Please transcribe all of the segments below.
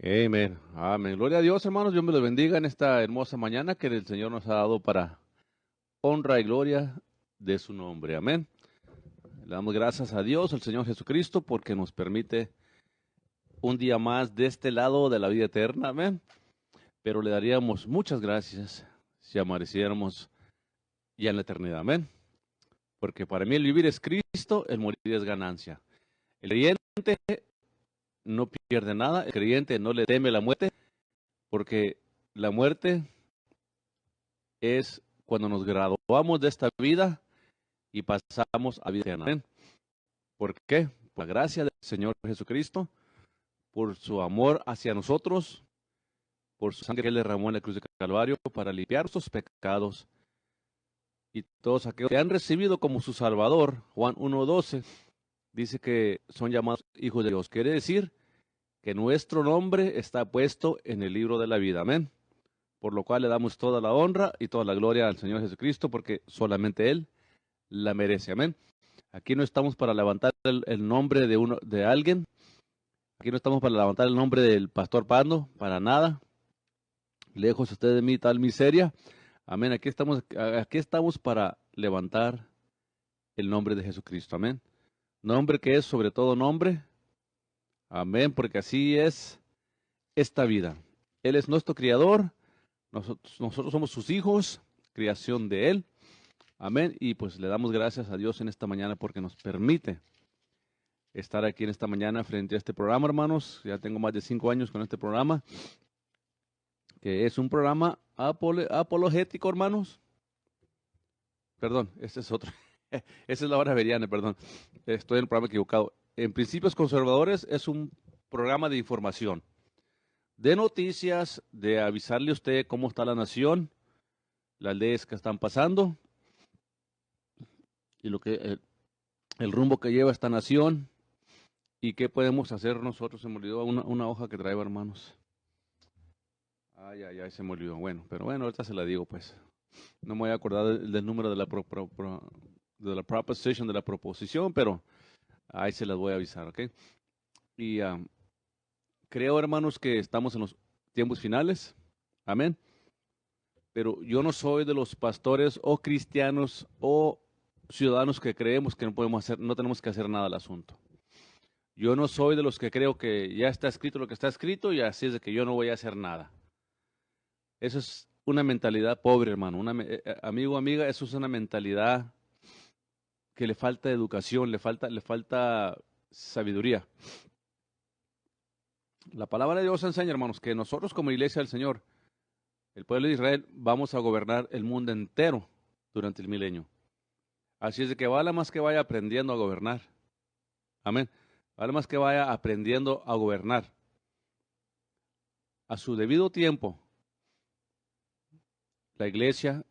Amén. Amén. Gloria a Dios, hermanos. Dios me los bendiga en esta hermosa mañana que el Señor nos ha dado para honra y gloria de su nombre. Amén. Le damos gracias a Dios, al Señor Jesucristo, porque nos permite un día más de este lado de la vida eterna. Amén. Pero le daríamos muchas gracias si amaneciéramos ya en la eternidad. Amén. Porque para mí el vivir es Cristo, el morir es ganancia. El creyente no pierde nada, el creyente no le teme la muerte, porque la muerte es cuando nos graduamos de esta vida y pasamos a vida eterna. ¿Amén? ¿Por qué? Por la gracia del Señor Jesucristo, por su amor hacia nosotros, por su sangre que Él derramó en la cruz de Calvario para limpiar sus pecados. Y todos aquellos que han recibido como su Salvador, Juan 1:12, dice que son llamados hijos de Dios. Quiere decir que nuestro nombre está puesto en el libro de la vida. Amén. Por lo cual le damos toda la honra y toda la gloria al Señor Jesucristo, porque solamente Él la merece. Amén. Aquí no estamos para levantar el nombre de alguien. Aquí no estamos para levantar el nombre del pastor Pando, para nada. Lejos usted de mí tal miseria. Amén. Aquí estamos para levantar el nombre de Jesucristo. Amén. Nombre que es sobre todo nombre. Amén. Porque así es esta vida. Él es nuestro criador. Nosotros somos sus hijos, creación de Él. Amén. Y pues le damos gracias a Dios en esta mañana porque nos permite estar aquí en esta mañana frente a este programa, hermanos. Ya tengo más de 5 años con este programa, que es un programa apologético, hermanos. Perdón, este es otro. Esa es la hora veriana, perdón. Estoy en el programa equivocado. En Principios Conservadores es un programa de información, de noticias, de avisarle a usted cómo está la nación, las leyes que están pasando y el rumbo que lleva esta nación y qué podemos hacer nosotros. Se me olvidó una hoja que traigo, hermanos. Ay, se me olvidó. Bueno, pero bueno, ahorita se la digo, pues. No me voy a acordar del número de la proposition, de la proposición, pero ahí se las voy a avisar, ¿ok? Y creo, hermanos, que estamos en los tiempos finales. Amén. Pero yo no soy de los pastores o cristianos o ciudadanos que creemos que no tenemos que hacer nada al asunto. Yo no soy de los que creo que ya está escrito lo que está escrito y así es de que yo no voy a hacer nada. Eso es una mentalidad pobre, hermano. Amigo, amiga, eso es una mentalidad que le falta educación, le falta sabiduría. La palabra de Dios enseña, hermanos, que nosotros como iglesia del Señor, el pueblo de Israel, vamos a gobernar el mundo entero durante el milenio. Así es de que vale más que vaya aprendiendo a gobernar. Amén. Vale más que vaya aprendiendo a gobernar. A su debido tiempo, la iglesia,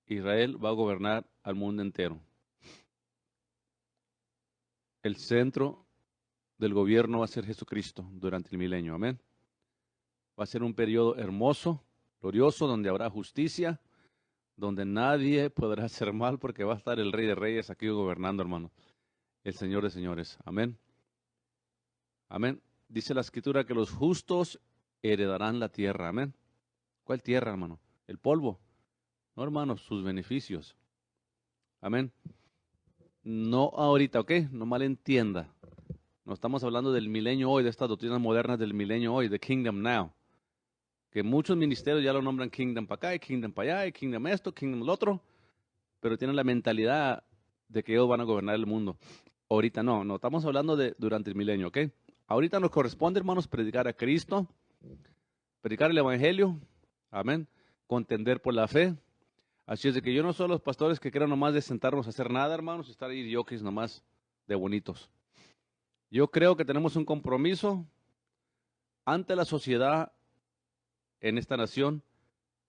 Israel, va a gobernar al mundo entero. El centro del gobierno va a ser Jesucristo durante el milenio. Amén. Va a ser un periodo hermoso, glorioso, donde habrá justicia, donde nadie podrá hacer mal, porque va a estar el Rey de Reyes aquí gobernando, hermano. El Señor de señores. Amén. Amén. Dice la Escritura que los justos heredarán la tierra. Amén. ¿Cuál tierra, hermano? El polvo. No, hermano, sus beneficios. Amén. No ahorita, ¿ok? No malentienda. No estamos hablando del milenio hoy, de estas doctrinas modernas del milenio hoy, de Kingdom Now. Que muchos ministerios ya lo nombran Kingdom para acá, y Kingdom para allá, y Kingdom esto, Kingdom lo otro, pero tienen la mentalidad de que ellos van a gobernar el mundo. Ahorita no estamos hablando de durante el milenio, ¿ok? Ahorita nos corresponde, hermanos, predicar a Cristo, predicar el Evangelio, amén, contender por la fe. Así es de que yo no soy los pastores que crean nomás de sentarnos a hacer nada, hermanos, y estar ahí yokis nomás de bonitos. Yo creo que tenemos un compromiso ante la sociedad en esta nación,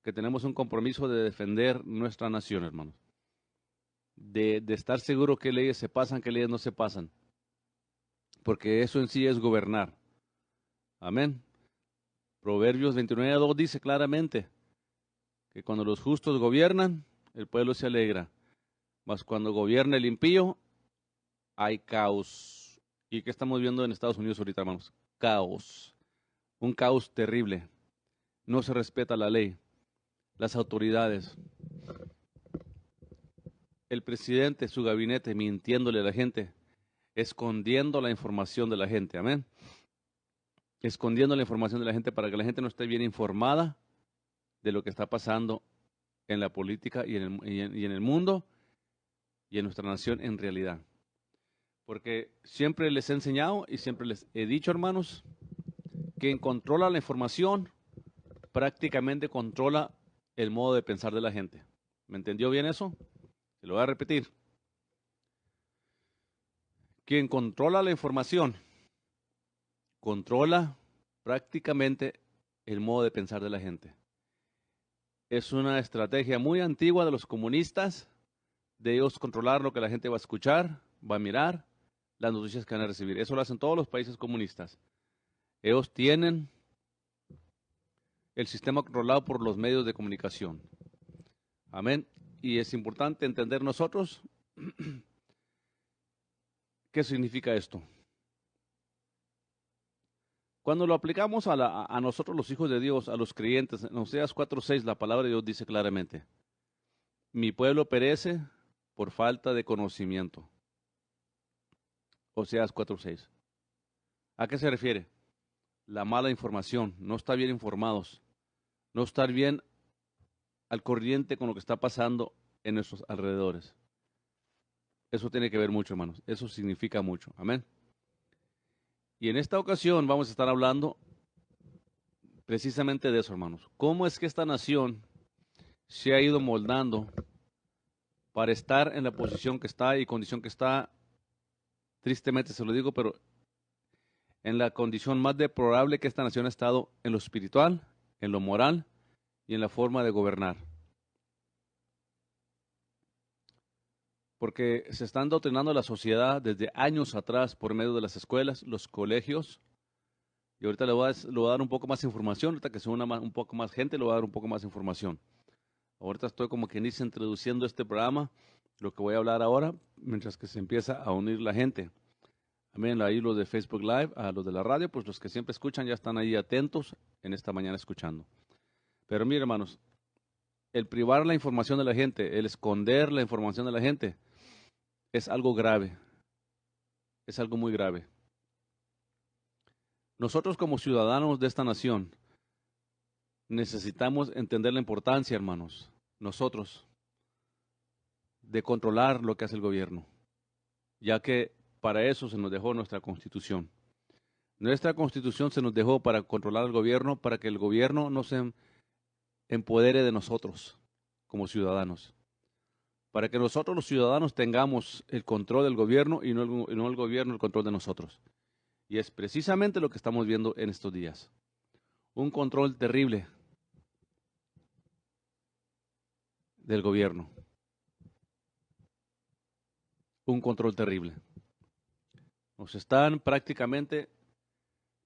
que tenemos un compromiso de defender nuestra nación, hermanos. De estar seguro qué leyes se pasan, qué leyes no se pasan. Porque eso en sí es gobernar. Amén. Proverbios 29:2 dice claramente que cuando los justos gobiernan, el pueblo se alegra. Mas cuando gobierna el impío, hay caos. ¿Y qué estamos viendo en Estados Unidos ahorita, hermanos? Caos. un caos terrible. No se respeta la ley, las autoridades, el presidente, su gabinete mintiéndole a la gente, escondiendo la información de la gente, amén. Escondiendo la información de la gente para que la gente no esté bien informada de lo que está pasando en la política y en el mundo y en nuestra nación en realidad. Porque siempre les he enseñado y siempre les he dicho, hermanos, que quien controla la información prácticamente controla el modo de pensar de la gente. ¿Me entendió bien eso? Se lo voy a repetir. Quien controla la información controla prácticamente el modo de pensar de la gente. Es una estrategia muy antigua de los comunistas, de ellos controlar lo que la gente va a escuchar, va a mirar, las noticias que van a recibir. Eso lo hacen todos los países comunistas. Ellos tienen el sistema controlado por los medios de comunicación. Amén. Y es importante entender nosotros qué significa esto. Cuando lo aplicamos a nosotros los hijos de Dios, a los creyentes, en Oseas 4:6 la palabra de Dios dice claramente, mi pueblo perece por falta de conocimiento. Oseas 4:6. ¿A qué se refiere? La mala información, no estar bien informados, no estar bien al corriente con lo que está pasando en nuestros alrededores. Eso tiene que ver mucho, hermanos. Eso significa mucho. Amén. Y en esta ocasión vamos a estar hablando precisamente de eso, hermanos. ¿Cómo es que esta nación se ha ido moldando para estar en la posición que está y condición que está? Tristemente se lo digo, pero en la condición más deplorable que esta nación ha estado en lo espiritual, en lo moral y en la forma de gobernar. Porque se está adoctrinando la sociedad desde años atrás por medio de las escuelas, los colegios. Y ahorita le voy a dar un poco más de información, ahorita que se una un poco más gente, le voy a dar un poco más de información. Ahorita estoy como quien dice introduciendo este programa, lo que voy a hablar ahora, mientras que se empieza a unir la gente. Amén, ahí los de Facebook Live, a los de la radio, pues los que siempre escuchan ya están ahí atentos en esta mañana escuchando. Pero mire, hermanos, el privar la información de la gente, el esconder la información de la gente, es algo grave, es algo muy grave. Nosotros como ciudadanos de esta nación necesitamos entender la importancia, hermanos, nosotros, de controlar lo que hace el gobierno, ya que para eso se nos dejó nuestra Constitución. Nuestra Constitución se nos dejó para controlar al gobierno, para que el gobierno no se empodere de nosotros como ciudadanos, para que nosotros los ciudadanos tengamos el control del gobierno y no el gobierno el control de nosotros. Y es precisamente lo que estamos viendo en estos días. Un control terrible del gobierno. Un control terrible. Nos están prácticamente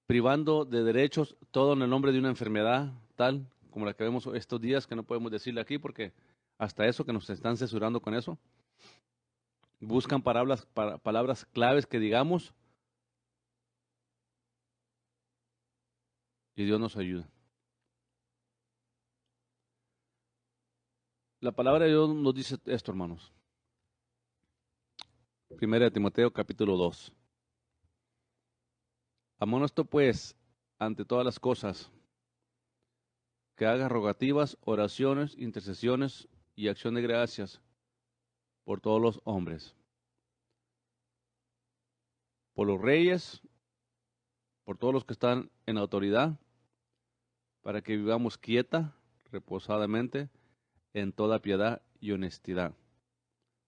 privando de derechos, todo en el nombre de una enfermedad tal como la que vemos estos días, que no podemos decirle aquí porque hasta eso que nos están censurando con eso. Buscan palabras claves que digamos y Dios nos ayuda. La palabra de Dios nos dice esto, hermanos. 1 Timoteo capítulo 2. Amonesto pues, ante todas las cosas, que hagas rogativas, oraciones, intercesiones y acción de gracias por todos los hombres, por los reyes, por todos los que están en autoridad, para que vivamos quieta, reposadamente, en toda piedad y honestidad,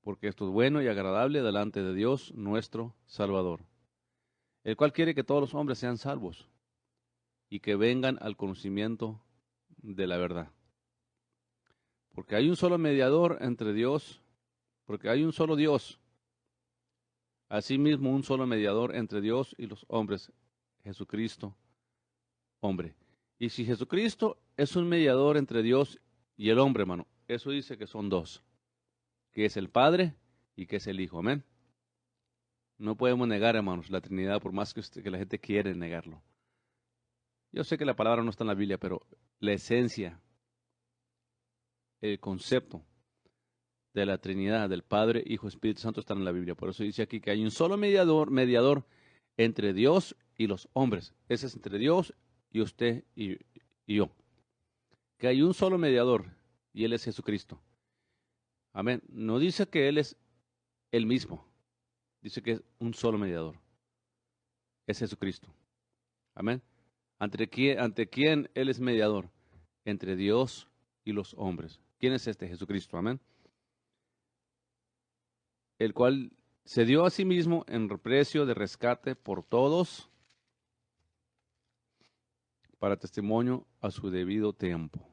porque esto es bueno y agradable delante de Dios nuestro Salvador, el cual quiere que todos los hombres sean salvos y que vengan al conocimiento de la verdad. Porque hay un solo mediador entre Dios, porque hay un solo Dios, asimismo un solo mediador entre Dios y los hombres, Jesucristo, hombre. Y si Jesucristo es un mediador entre Dios y el hombre, hermano, eso dice que son dos, que es el Padre y que es el Hijo, amén. No podemos negar, hermanos, la Trinidad, por más que la gente quiere negarlo. Yo sé que la palabra no está en la Biblia, pero la esencia, el concepto de la Trinidad, del Padre, Hijo, Espíritu Santo, están en la Biblia. Por eso dice aquí que hay un solo mediador entre Dios y los hombres. Ese es entre Dios y usted y yo. Que hay un solo mediador y Él es Jesucristo. Amén. No dice que Él es el mismo. Dice que es un solo mediador. Es Jesucristo. Amén. ¿Ante quién Él es mediador? Entre Dios y los hombres. ¿Quién es este? Jesucristo. Amén. El cual se dio a sí mismo en precio de rescate por todos para testimonio a su debido tiempo.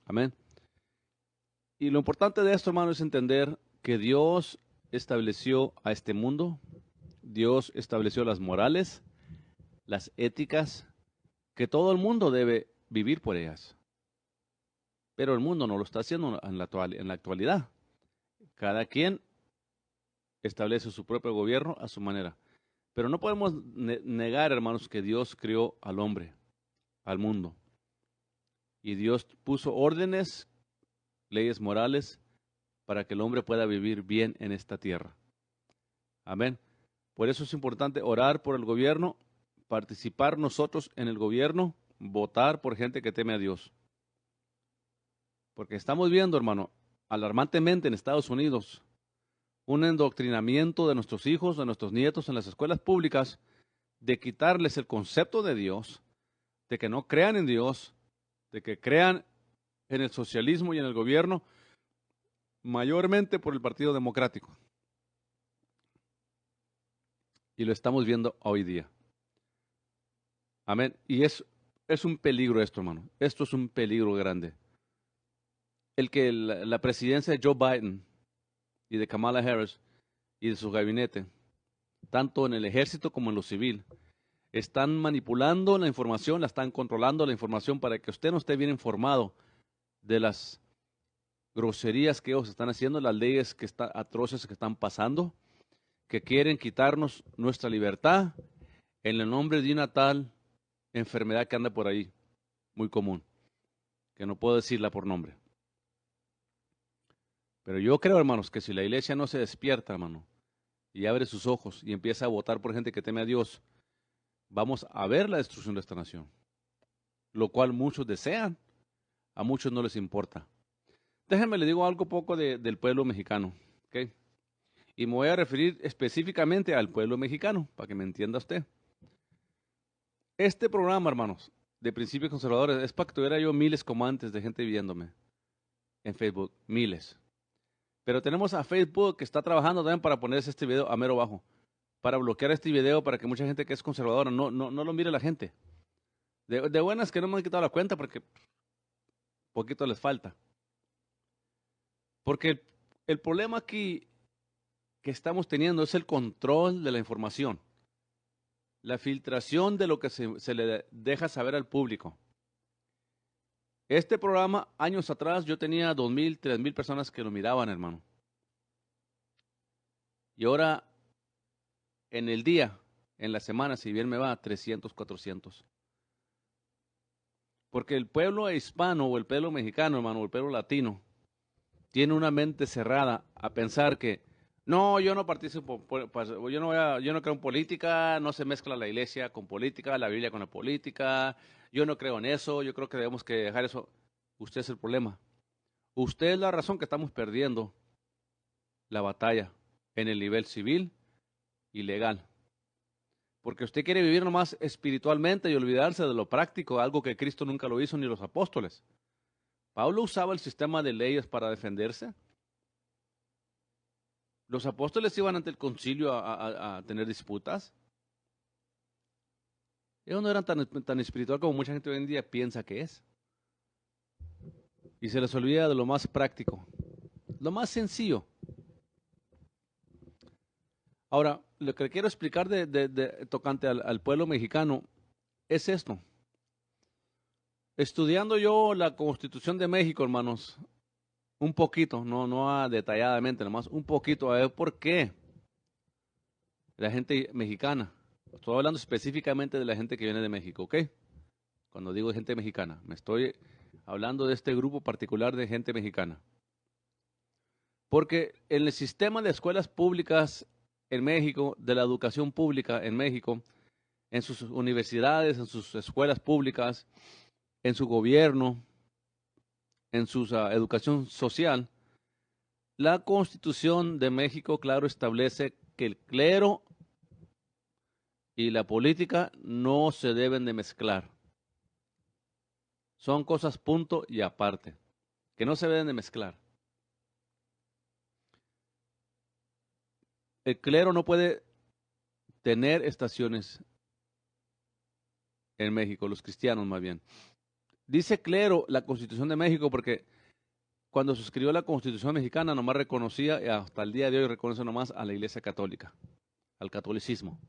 Amén. Y lo importante de esto, hermano, es entender que Dios estableció a este mundo, Dios estableció las morales, las éticas, que todo el mundo debe vivir por ellas. Pero el mundo no lo está haciendo en la actualidad. Cada quien establece su propio gobierno a su manera. Pero no podemos negar, hermanos, que Dios creó al hombre, al mundo. Y Dios puso órdenes, leyes morales, para que el hombre pueda vivir bien en esta tierra. Amén. Por eso es importante orar por el gobierno, participar nosotros en el gobierno, votar por gente que teme a Dios. Porque estamos viendo, hermano, alarmantemente en Estados Unidos, un endoctrinamiento de nuestros hijos, de nuestros nietos en las escuelas públicas, de quitarles el concepto de Dios, de que no crean en Dios, de que crean en el socialismo y en el gobierno, mayormente por el Partido Democrático. Y lo estamos viendo hoy día. Amén. Y es un peligro esto, hermano. Esto es un peligro grande. El que la presidencia de Joe Biden y de Kamala Harris y de su gabinete, tanto en el ejército como en lo civil, están manipulando la información, la están controlando la información para que usted no esté bien informado de las groserías que ellos están haciendo, las leyes atroces que están pasando, que quieren quitarnos nuestra libertad en el nombre de una tal enfermedad que anda por ahí, muy común, que no puedo decirla por nombre. Pero yo creo, hermanos, que si la iglesia no se despierta, hermano, y abre sus ojos y empieza a votar por gente que teme a Dios, vamos a ver la destrucción de esta nación, lo cual muchos desean, a muchos no les importa. Déjenme le digo algo poco del pueblo mexicano, ¿ok? Y me voy a referir específicamente al pueblo mexicano, para que me entienda usted. Este programa, hermanos, de Principios Conservadores, es para que tuviera yo miles como antes de gente viéndome en Facebook, miles. Pero tenemos a Facebook que está trabajando también para ponerse este video a mero bajo, para bloquear este video para que mucha gente que es conservadora no lo mire la gente. De buenas que no me han quitado la cuenta porque poquito les falta. Porque el problema aquí que estamos teniendo es el control de la información, la filtración de lo que se le deja saber al público. Este programa, años atrás, yo tenía 2,000, 3,000 personas que lo miraban, hermano. Y ahora, en el día, en la semana, si bien me va, 300, 400. Porque el pueblo hispano o el pueblo mexicano, hermano, o el pueblo latino, tiene una mente cerrada a pensar que no, yo no participo, yo no creo en política, no se mezcla la iglesia con política, la Biblia con la política, yo no creo en eso, yo creo que debemos que dejar eso. Usted es el problema. Usted es la razón que estamos perdiendo la batalla en el nivel civil y legal. Porque usted quiere vivir nomás espiritualmente y olvidarse de lo práctico, algo que Cristo nunca lo hizo ni los apóstoles. Pablo usaba el sistema de leyes para defenderse. Los apóstoles iban ante el concilio a tener disputas. Ellos no eran tan espiritual como mucha gente hoy en día piensa que es. Y se les olvida de lo más práctico, lo más sencillo. Ahora, lo que quiero explicar tocante al pueblo mexicano es esto. Estudiando yo la Constitución de México, hermanos, un poquito, no detalladamente, nomás un poquito, a ver por qué la gente mexicana Estoy hablando específicamente de la gente que viene de México, ¿ok? Cuando digo gente mexicana, me estoy hablando de este grupo particular de gente mexicana. Porque en el sistema de escuelas públicas en México, de la educación pública en México, en sus universidades, en sus escuelas públicas, en su gobierno, en su educación social, la Constitución de México, claro, establece que el clero y la política no se deben de mezclar. Son cosas punto y aparte, que no se deben de mezclar. El clero no puede tener estaciones en México, los cristianos más bien. Dice clero la Constitución de México porque cuando se escribió la Constitución mexicana nomás reconocía, y hasta el día de hoy reconoce nomás a la Iglesia Católica, al catolicismo.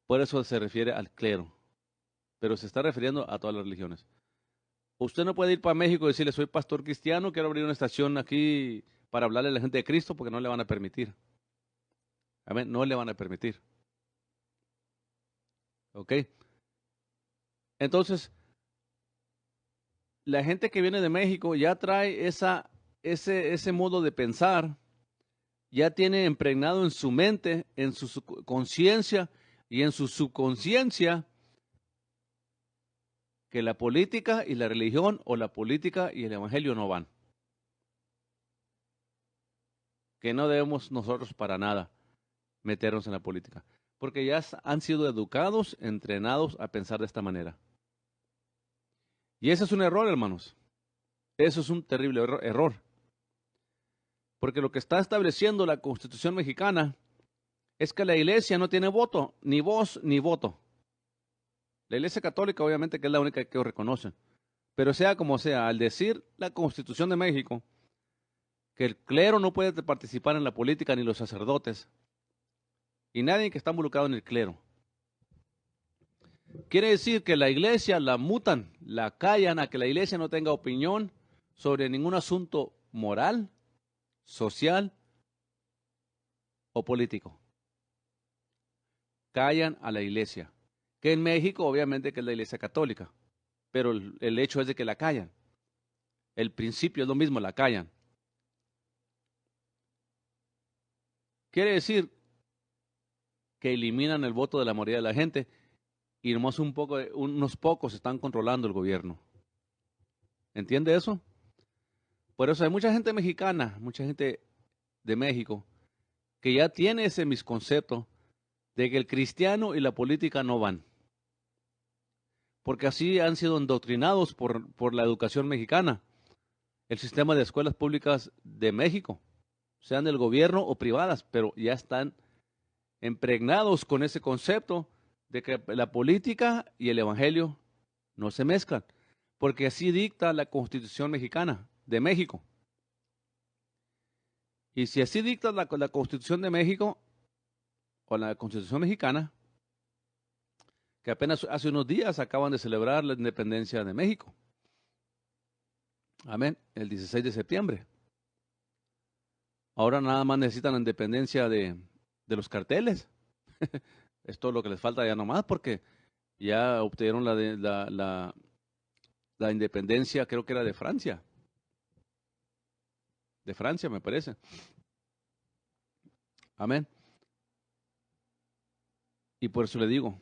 Por eso se refiere al clero, pero se está refiriendo a todas las religiones. Usted no puede ir para México y decirle, soy pastor cristiano, quiero abrir una estación aquí para hablarle a la gente de Cristo, porque no le van a permitir. Amén, no le van a permitir. ¿Ok? Entonces, la gente que viene de México ya trae ese modo de pensar, ya tiene impregnado en su mente, en su conciencia y en su subconsciencia que la política y la religión o la política y el evangelio no van. Que no debemos nosotros para nada meternos en la política, porque ya han sido educados, entrenados a pensar de esta manera. Y ese es un error, hermanos. Eso es un terrible error. Porque lo que está estableciendo la Constitución mexicana es que la iglesia no tiene voto, ni voz ni voto. La iglesia católica obviamente que es la única que reconoce. Pero sea como sea, al decir la Constitución de México que el clero no puede participar en la política ni los sacerdotes, y nadie que está involucrado en el clero, quiere decir que la iglesia la mutan, la callan a que la iglesia no tenga opinión sobre ningún asunto moral, social o político. Callan a la iglesia, que en México obviamente que es la iglesia católica, pero el hecho es de que la callan. El principio es lo mismo, la callan. Quiere decir que eliminan el voto de la mayoría de la gente y nomás unos pocos están controlando el gobierno. ¿Entiende eso? Por eso hay mucha gente mexicana, mucha gente de México, que ya tiene ese misconcepto de que el cristiano y la política no van. Porque así han sido endoctrinados por la educación mexicana, el sistema de escuelas públicas de México, sean del gobierno o privadas, pero ya están impregnados con ese concepto de que la política y el evangelio no se mezclan, porque así dicta la Constitución mexicana de México. Y si así dicta la Constitución de México o la Constitución mexicana, que apenas hace unos días acaban de celebrar la independencia de México. Amén, el 16 de septiembre. Ahora nada más necesitan la independencia de los carteles. Es todo lo que les falta ya nomás, porque ya obtuvieron la independencia, creo que era de Francia. De Francia, me parece. Amén. Y por eso le digo,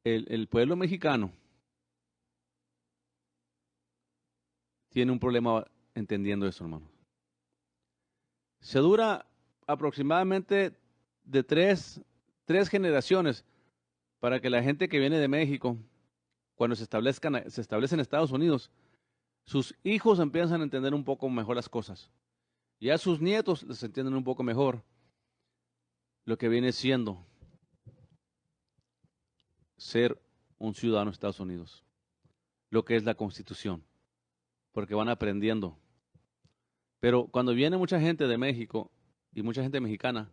el pueblo mexicano tiene un problema entendiendo eso, hermano. Se dura aproximadamente de tres generaciones para que la gente que viene de México, cuando se establecen en Estados Unidos, sus hijos empiezan a entender un poco mejor las cosas. Y a sus nietos les entienden un poco mejor lo que viene siendo ser un ciudadano de Estados Unidos, lo que es la Constitución, porque van aprendiendo. Pero cuando viene mucha gente de México y mucha gente mexicana,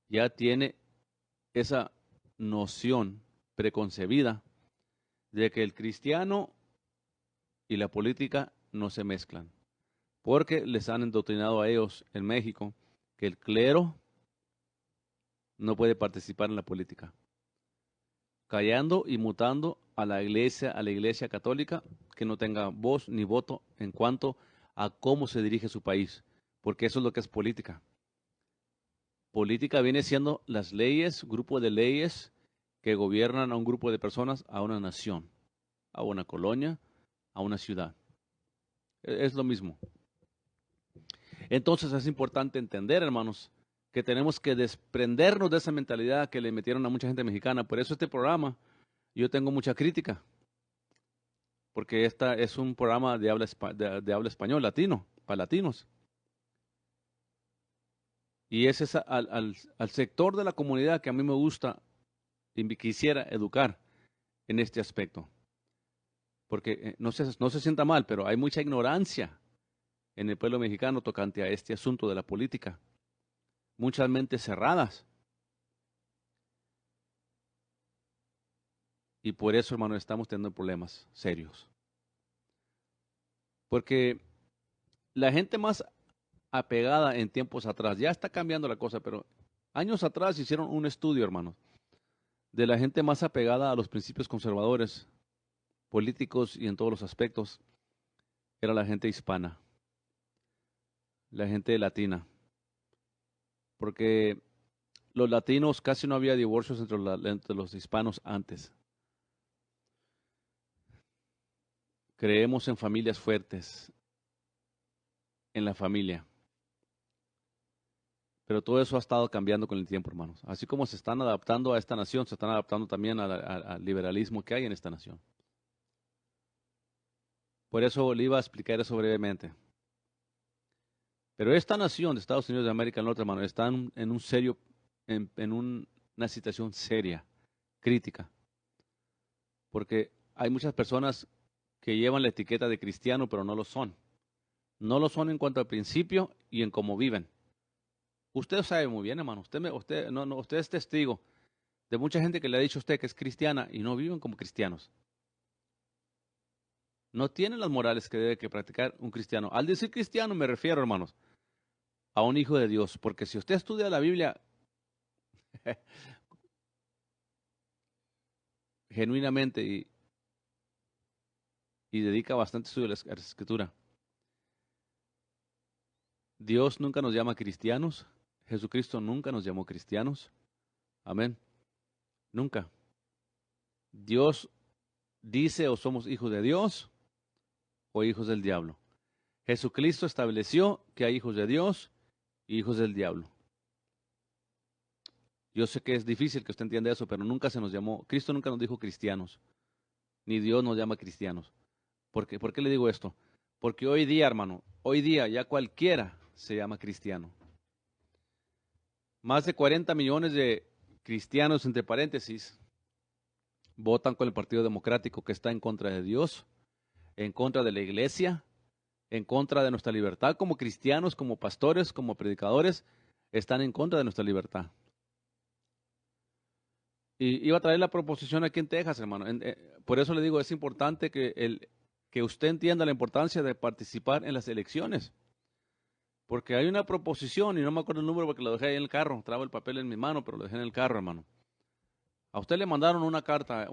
ya tiene esa noción preconcebida de que el cristiano y la política no se mezclan, porque les han endoctrinado a ellos en México que el clero no puede participar en la política. Callando y mutando a la iglesia católica, que no tenga voz ni voto en cuanto a cómo se dirige su país, porque eso es lo que es política. Política viene siendo las leyes, grupo de leyes que gobiernan a un grupo de personas, a una nación, a una colonia, a una ciudad. Es lo mismo. Entonces es importante entender, hermanos, que tenemos que desprendernos de esa mentalidad que le metieron a mucha gente mexicana. Por eso este programa, yo tengo mucha crítica, porque esta es un programa de habla español, latino, para latinos. Y ese es al sector de la comunidad que a mí me gusta y quisiera educar en este aspecto. Porque no se sienta mal, pero hay mucha ignorancia en el pueblo mexicano tocante a este asunto de la política. Muchas mentes cerradas. Y por eso, hermano, estamos teniendo problemas serios. Porque la gente más apegada en tiempos atrás, ya está cambiando la cosa, pero años atrás hicieron un estudio, hermanos, de la gente más apegada a los principios conservadores, políticos y en todos los aspectos, era la gente hispana, la gente latina. Porque los latinos casi no había divorcios entre los hispanos antes. Creemos en familias fuertes, en la familia. Pero todo eso ha estado cambiando con el tiempo, hermanos. Así como se están adaptando a esta nación, se están adaptando también al liberalismo que hay en esta nación. Por eso le iba a explicar eso brevemente. Pero esta nación de Estados Unidos de América del Norte, hermano, está en una situación seria, crítica. Porque hay muchas personas que llevan la etiqueta de cristiano, pero no lo son. No lo son en cuanto al principio y en cómo viven. Usted sabe muy bien, hermano. Usted es testigo de mucha gente que le ha dicho a usted que es cristiana y no viven como cristianos. No tienen las morales que debe que practicar un cristiano. Al decir cristiano me refiero, hermanos, a un hijo de Dios. Porque si usted estudia la Biblia genuinamente y dedica bastante estudio a la Escritura, Dios nunca nos llama cristianos. Jesucristo nunca nos llamó cristianos. Amén. Nunca. Dios dice o somos hijos de Dios o hijos del diablo. Jesucristo estableció que hay hijos de Dios y hijos del diablo. Yo sé que es difícil que usted entienda eso, pero nunca se nos llamó, Cristo nunca nos dijo cristianos, ni Dios nos llama cristianos. ¿Por qué le digo esto? Porque hoy día, hermano, hoy día ya cualquiera se llama cristiano. Más de 40 millones de cristianos, entre paréntesis, votan con el Partido Democrático, que está en contra de Dios, en contra de la iglesia, en contra de nuestra libertad como cristianos, como pastores, como predicadores, están en contra de nuestra libertad. Y iba a traer la proposición aquí en Texas, hermano. Por eso le digo, es importante que usted entienda la importancia de participar en las elecciones. Porque hay una proposición, y no me acuerdo el número porque lo dejé ahí en el carro, traigo el papel en mi mano, pero lo dejé en el carro, hermano. A usted le mandaron una carta,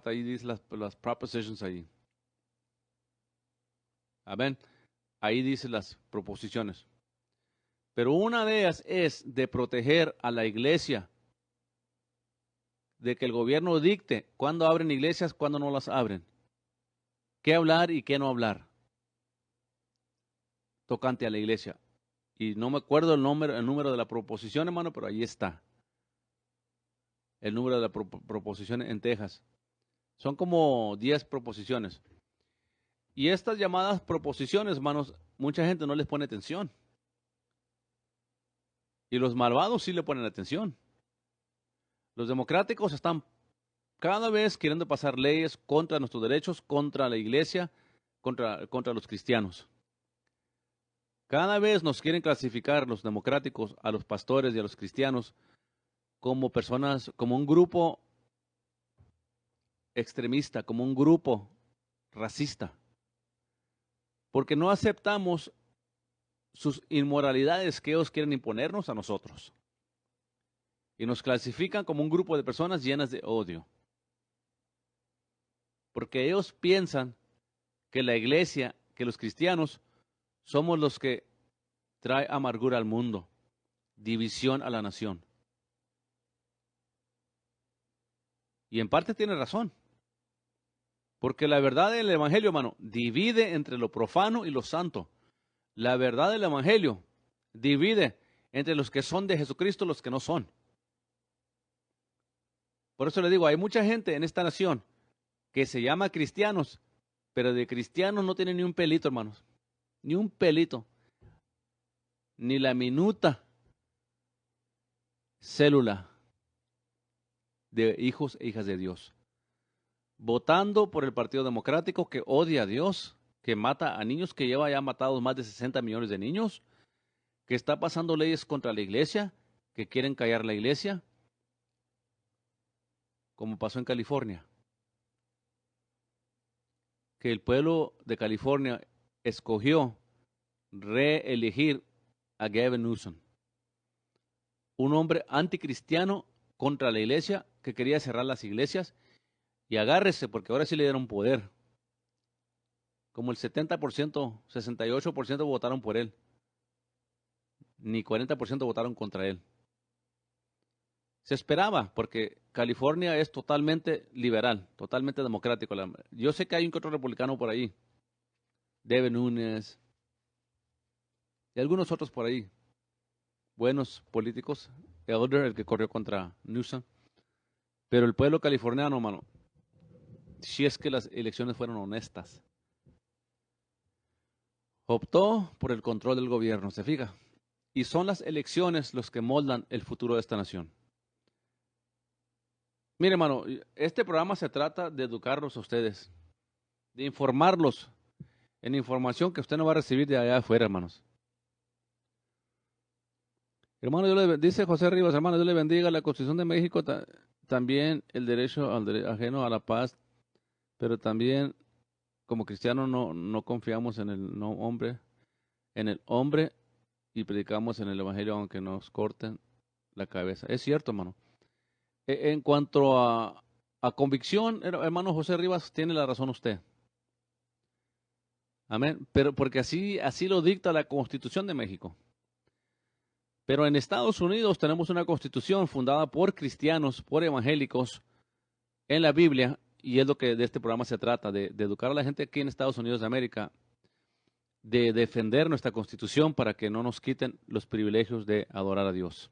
ahí dice las propositions ahí. Amén. Ahí dice las proposiciones. Pero una de ellas es de proteger a la iglesia, de que el gobierno dicte cuándo abren iglesias, cuándo no las abren. Qué hablar y qué no hablar tocante a la iglesia. Y no me acuerdo el número de la proposición, hermano, pero ahí está. El número de la proposición en Texas. Son como 10 proposiciones. Y estas llamadas proposiciones, hermanos, mucha gente no les pone atención. Y los malvados sí le ponen atención. Los democráticos están cada vez queriendo pasar leyes contra nuestros derechos, contra la iglesia, contra los cristianos. Cada vez nos quieren clasificar los democráticos a los pastores y a los cristianos como personas, como un grupo extremista, como un grupo racista. Porque no aceptamos sus inmoralidades que ellos quieren imponernos a nosotros. y nos clasifican como un grupo de personas llenas de odio. Porque ellos piensan que la iglesia, que los cristianos, somos los que trae amargura al mundo, división a la nación. Y en parte tiene razón. Porque la verdad del Evangelio, hermano, divide entre lo profano y lo santo. La verdad del Evangelio divide entre los que son de Jesucristo y los que no son. Por eso le digo, hay mucha gente en esta nación que se llama cristianos, pero de cristianos no tienen ni un pelito, hermanos. Ni un pelito. Ni la minuta célula de hijos e hijas de Dios. Votando por el Partido Democrático que odia a Dios, que mata a niños, que lleva ya matados más de 60 millones de niños, que está pasando leyes contra la iglesia, que quieren callar la iglesia, como pasó en California. Que el pueblo de California escogió reelegir a Gavin Newsom, un hombre anticristiano contra la iglesia, que quería cerrar las iglesias. Y agárrese, porque ahora sí le dieron poder. Como el 70%, 68% votaron por él. Ni 40% votaron contra él. Se esperaba, porque California es totalmente liberal, totalmente democrático. Yo sé que hay un que otro republicano por ahí. Devin Nunes. Y algunos otros por ahí. Buenos políticos. Elder, el que corrió contra Newsom. Pero el pueblo californiano, mano, si es que las elecciones fueron honestas, optó por el control del gobierno, ¿se fija? Y son las elecciones los que moldan el futuro de esta nación. Mire, hermano, este programa se trata de educarlos a ustedes, de informarlos en información que usted no va a recibir de allá afuera, hermanos. Hermano, dice José Rivas, hermano, Dios le bendiga. La Constitución de México también el derecho ajeno a la paz, pero también como cristianos no confiamos en el hombre y predicamos en el Evangelio aunque nos corten la cabeza. Es cierto, hermano. En cuanto a convicción, hermano José Rivas, tiene la razón usted. Amén. Pero porque así lo dicta la Constitución de México. Pero en Estados Unidos tenemos una constitución fundada por cristianos, por evangélicos, en la Biblia, y es lo que de este programa se trata, de educar a la gente aquí en Estados Unidos de América, de defender nuestra constitución para que no nos quiten los privilegios de adorar a Dios.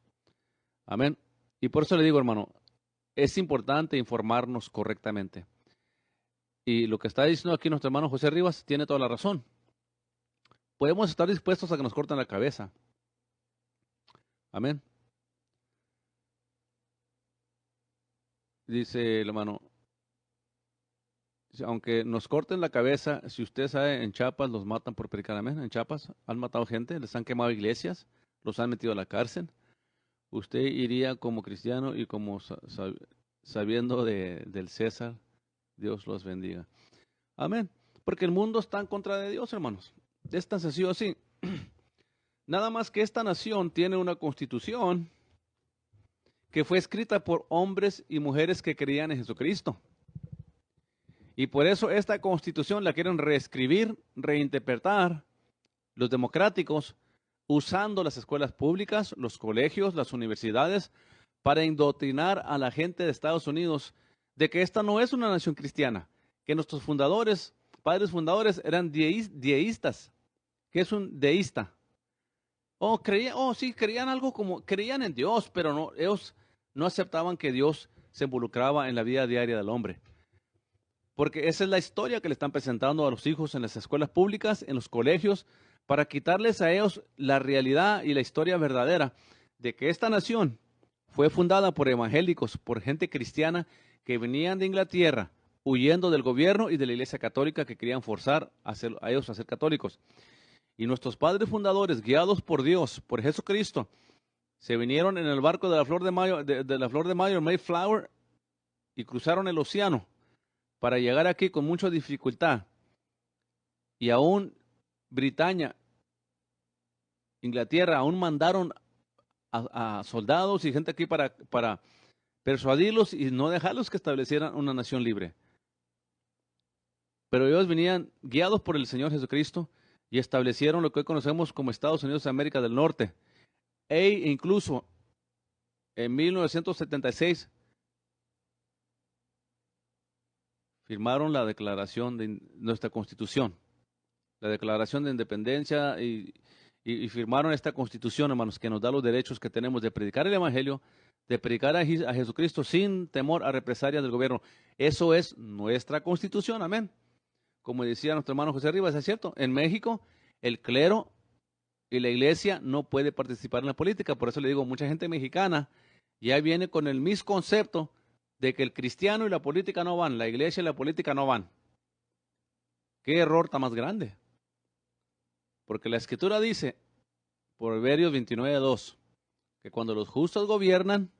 Amén. Y por eso le digo, hermano, es importante informarnos correctamente. Y lo que está diciendo aquí nuestro hermano José Rivas tiene toda la razón. Podemos estar dispuestos a que nos corten la cabeza. Amén. Dice el hermano, aunque nos corten la cabeza, si usted sabe, en Chiapas los matan por predicar. Amén. En Chiapas han matado gente, les han quemado iglesias, los han metido a la cárcel. Usted iría como cristiano y como sabiendo del César, Dios los bendiga. Amén. Porque el mundo está en contra de Dios, hermanos. Es tan sencillo así. Nada más que esta nación tiene una constitución que fue escrita por hombres y mujeres que creían en Jesucristo. Y por eso esta constitución la quieren reescribir, reinterpretar los democráticos, usando las escuelas públicas, los colegios, las universidades, para indoctrinar a la gente de Estados Unidos de que esta no es una nación cristiana, que nuestros fundadores, padres fundadores, eran deístas. ¿Qué es un deísta? Sí, creían algo como, creían en Dios, pero no, ellos no aceptaban que Dios se involucraba en la vida diaria del hombre. Porque esa es la historia que le están presentando a los hijos en las escuelas públicas, en los colegios, para quitarles a ellos la realidad y la historia verdadera de que esta nación fue fundada por evangélicos, por gente cristiana que venían de Inglaterra, huyendo del gobierno y de la Iglesia Católica que querían forzar a ellos a ser católicos. Y nuestros padres fundadores, guiados por Dios, por Jesucristo, se vinieron en el barco de la Flor de Mayo, de la Flor de Mayo, Mayflower, y cruzaron el océano para llegar aquí con mucha dificultad. Y aún Inglaterra, aún mandaron a soldados y gente aquí para persuadirlos y no dejarlos que establecieran una nación libre. Pero ellos venían guiados por el Señor Jesucristo y establecieron lo que hoy conocemos como Estados Unidos de América del Norte. E incluso en 1976 firmaron la declaración de nuestra Constitución, la Declaración de Independencia y firmaron esta Constitución, hermanos, que nos da los derechos que tenemos de predicar el Evangelio, de predicar a Jesucristo sin temor a represalias del gobierno. Eso es nuestra Constitución, amén. Como decía nuestro hermano José Rivas, es cierto, en México el clero y la iglesia no puede participar en la política. Por eso le digo, mucha gente mexicana ya viene con el misconcepto de que el cristiano y la política no van, la iglesia y la política no van. ¿Qué error tan más grande? Porque la Escritura dice, Proverbios 29:2, que cuando los justos gobiernan,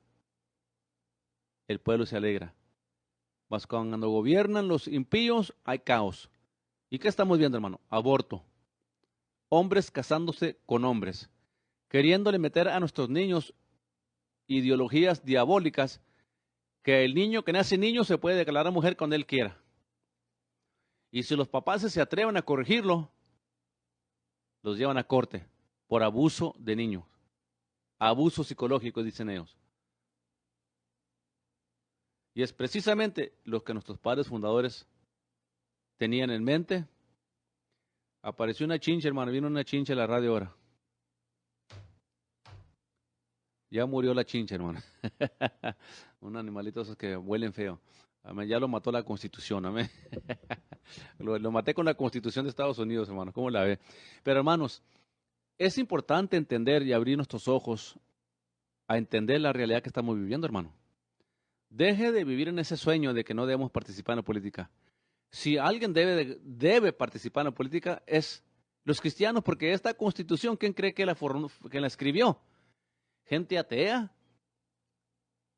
el pueblo se alegra. Mas cuando gobiernan los impíos, hay caos. ¿Y qué estamos viendo, hermano? Aborto. Hombres casándose con hombres, queriéndole meter a nuestros niños ideologías diabólicas, que el niño que nace niño se puede declarar mujer cuando él quiera. Y si los papás se atreven a corregirlo, los llevan a corte por abuso de niños. Abuso psicológico, dicen ellos. Y es precisamente lo que nuestros padres fundadores tenían en mente. Apareció una chincha, hermano, vino una chincha en la radio ahora. Ya murió la chincha, hermano. Un animalito esos que huelen feo. Amén. Ya lo mató la Constitución, amén. Lo maté con la Constitución de Estados Unidos, hermano. ¿Cómo la ve? Pero, hermanos, es importante entender y abrir nuestros ojos a entender la realidad que estamos viviendo, hermano. Deje de vivir en ese sueño de que no debemos participar en la política. Si alguien debe participar en la política, es los cristianos, porque esta Constitución, ¿quién cree que la escribió? Gente atea,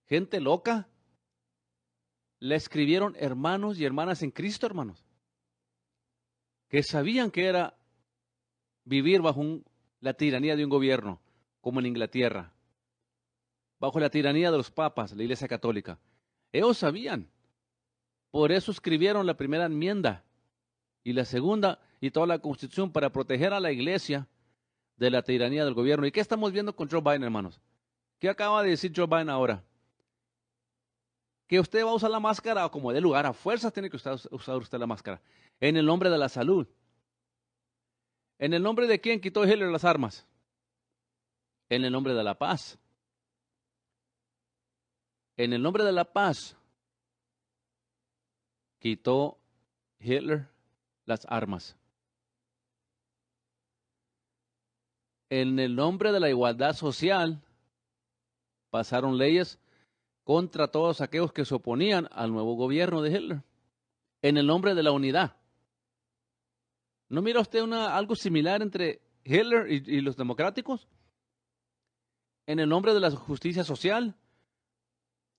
gente loca. La escribieron hermanos y hermanas en Cristo, hermanos, que sabían que era vivir bajo la tiranía de un gobierno, como en Inglaterra, bajo la tiranía de los papas, la Iglesia Católica. Ellos sabían. Por eso escribieron la primera enmienda y la segunda y toda la Constitución para proteger a la Iglesia de la tiranía del gobierno. ¿Y qué estamos viendo con Joe Biden, hermanos? ¿Qué acaba de decir Joe Biden ahora? Que usted va a usar la máscara o como dé lugar, a fuerzas tiene que usar usted la máscara. En el nombre de la salud. ¿En el nombre de quién quitó Hitler las armas? En el nombre de la paz. En el nombre de la paz quitó Hitler las armas. En el nombre de la igualdad social pasaron leyes contra todos aquellos que se oponían al nuevo gobierno de Hitler. En el nombre de la unidad. ¿No mira usted algo similar entre Hitler y los democráticos? En el nombre de la justicia social,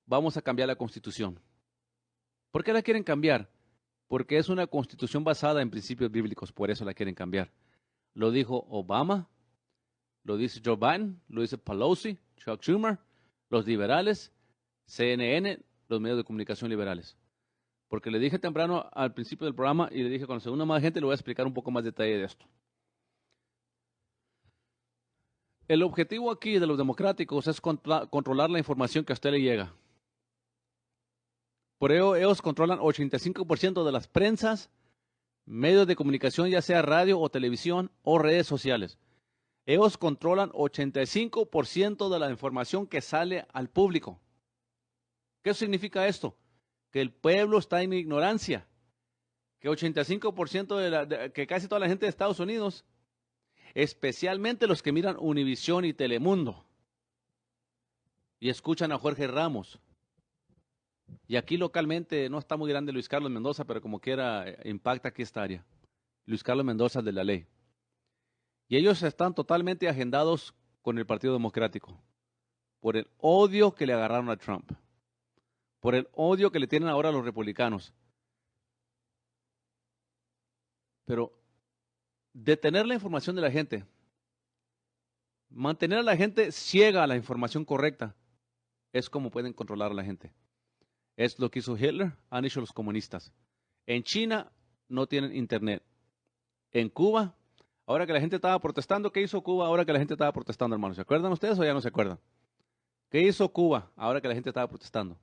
vamos a cambiar la Constitución. ¿Por qué la quieren cambiar? Porque es una Constitución basada en principios bíblicos, por eso la quieren cambiar. Lo dijo Obama, lo dice Joe Biden, lo dice Pelosi, Chuck Schumer, los liberales, CNN, los medios de comunicación liberales. Porque le dije temprano al principio del programa y le dije cuando se una más gente le voy a explicar un poco más detalle de esto. El objetivo aquí de los democráticos es controlar la información que a usted le llega. Por ello, ellos controlan 85% de las prensas, medios de comunicación, ya sea radio o televisión o redes sociales. Ellos controlan 85% de la información que sale al público. ¿Qué significa esto? Que el pueblo está en ignorancia. Que 85% que casi toda la gente de Estados Unidos, especialmente los que miran Univisión y Telemundo y escuchan a Jorge Ramos. Y aquí localmente no está muy grande Luis Carlos Mendoza, pero como quiera impacta aquí esta área. Luis Carlos Mendoza de la ley. Y ellos están totalmente agendados con el Partido Democrático por el odio que le agarraron a Trump, por el odio que le tienen ahora a los republicanos. Pero detener la información de la gente Mantener a la gente ciega a la información correcta es como pueden controlar a la gente. Es lo que hizo Hitler, han hecho los comunistas. En China no tienen internet. En Cuba, ahora que la gente estaba protestando, ¿qué hizo Cuba ahora que la gente estaba protestando, hermanos? ¿Se acuerdan ustedes o ya no se acuerdan? ¿Qué hizo Cuba ahora que la gente estaba protestando?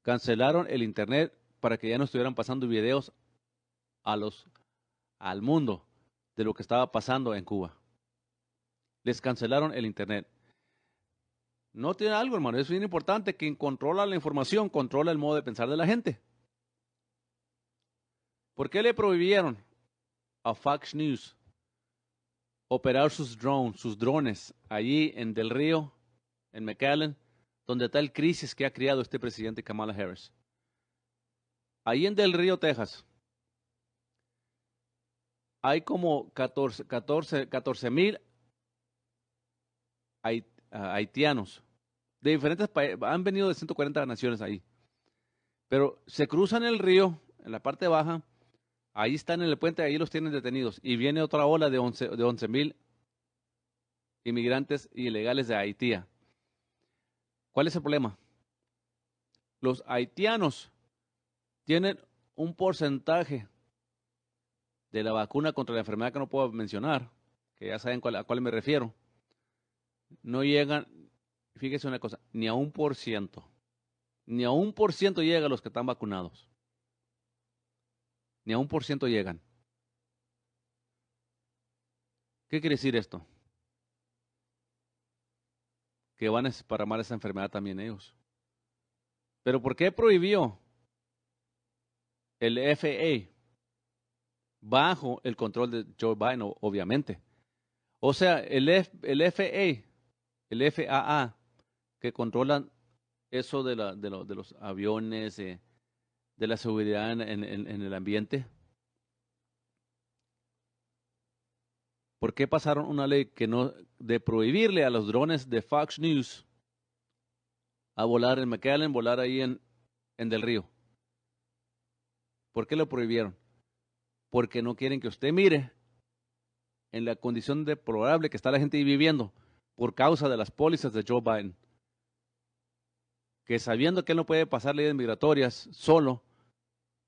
Cancelaron el internet para que ya no estuvieran pasando videos al mundo de lo que estaba pasando en Cuba. Les cancelaron el internet. No tiene algo, hermano, es bien importante. Quien controla la información, controla el modo de pensar de la gente. ¿Por qué le prohibieron a Fox News operar sus drones, allí en Del Río, en McAllen, donde está el crisis que ha creado este presidente Kamala Harris? Ahí en Del Río, Texas, hay como 14,000 haitianos de diferentes países, han venido de 140 naciones ahí, pero se cruzan el río en la parte baja, ahí están en el puente, ahí los tienen detenidos, y viene otra ola de 11,000 inmigrantes ilegales de Haití. ¿Cuál es el problema? Los haitianos tienen un porcentaje de la vacuna contra la enfermedad que no puedo mencionar, que ya saben a cuál me refiero. No llegan, fíjese una cosa, ni a 1%. Ni a 1% llega a los que están vacunados. Ni a 1% llegan. ¿Qué quiere decir esto? Que van a esparramar esa enfermedad también ellos. ¿Pero por qué prohibió el FAA bajo el control de Joe Biden, obviamente? O sea, el FAA, el FAA, que controlan eso de los aviones, de la seguridad en el ambiente. ¿Por qué pasaron una ley de prohibirle a los drones de Fox News a volar en McAllen, volar ahí en Del Río? ¿Por qué lo prohibieron? Porque no quieren que usted mire en la condición deplorable que está la gente ahí viviendo por causa de las pólizas de Joe Biden. Que sabiendo que él no puede pasar leyes migratorias solo,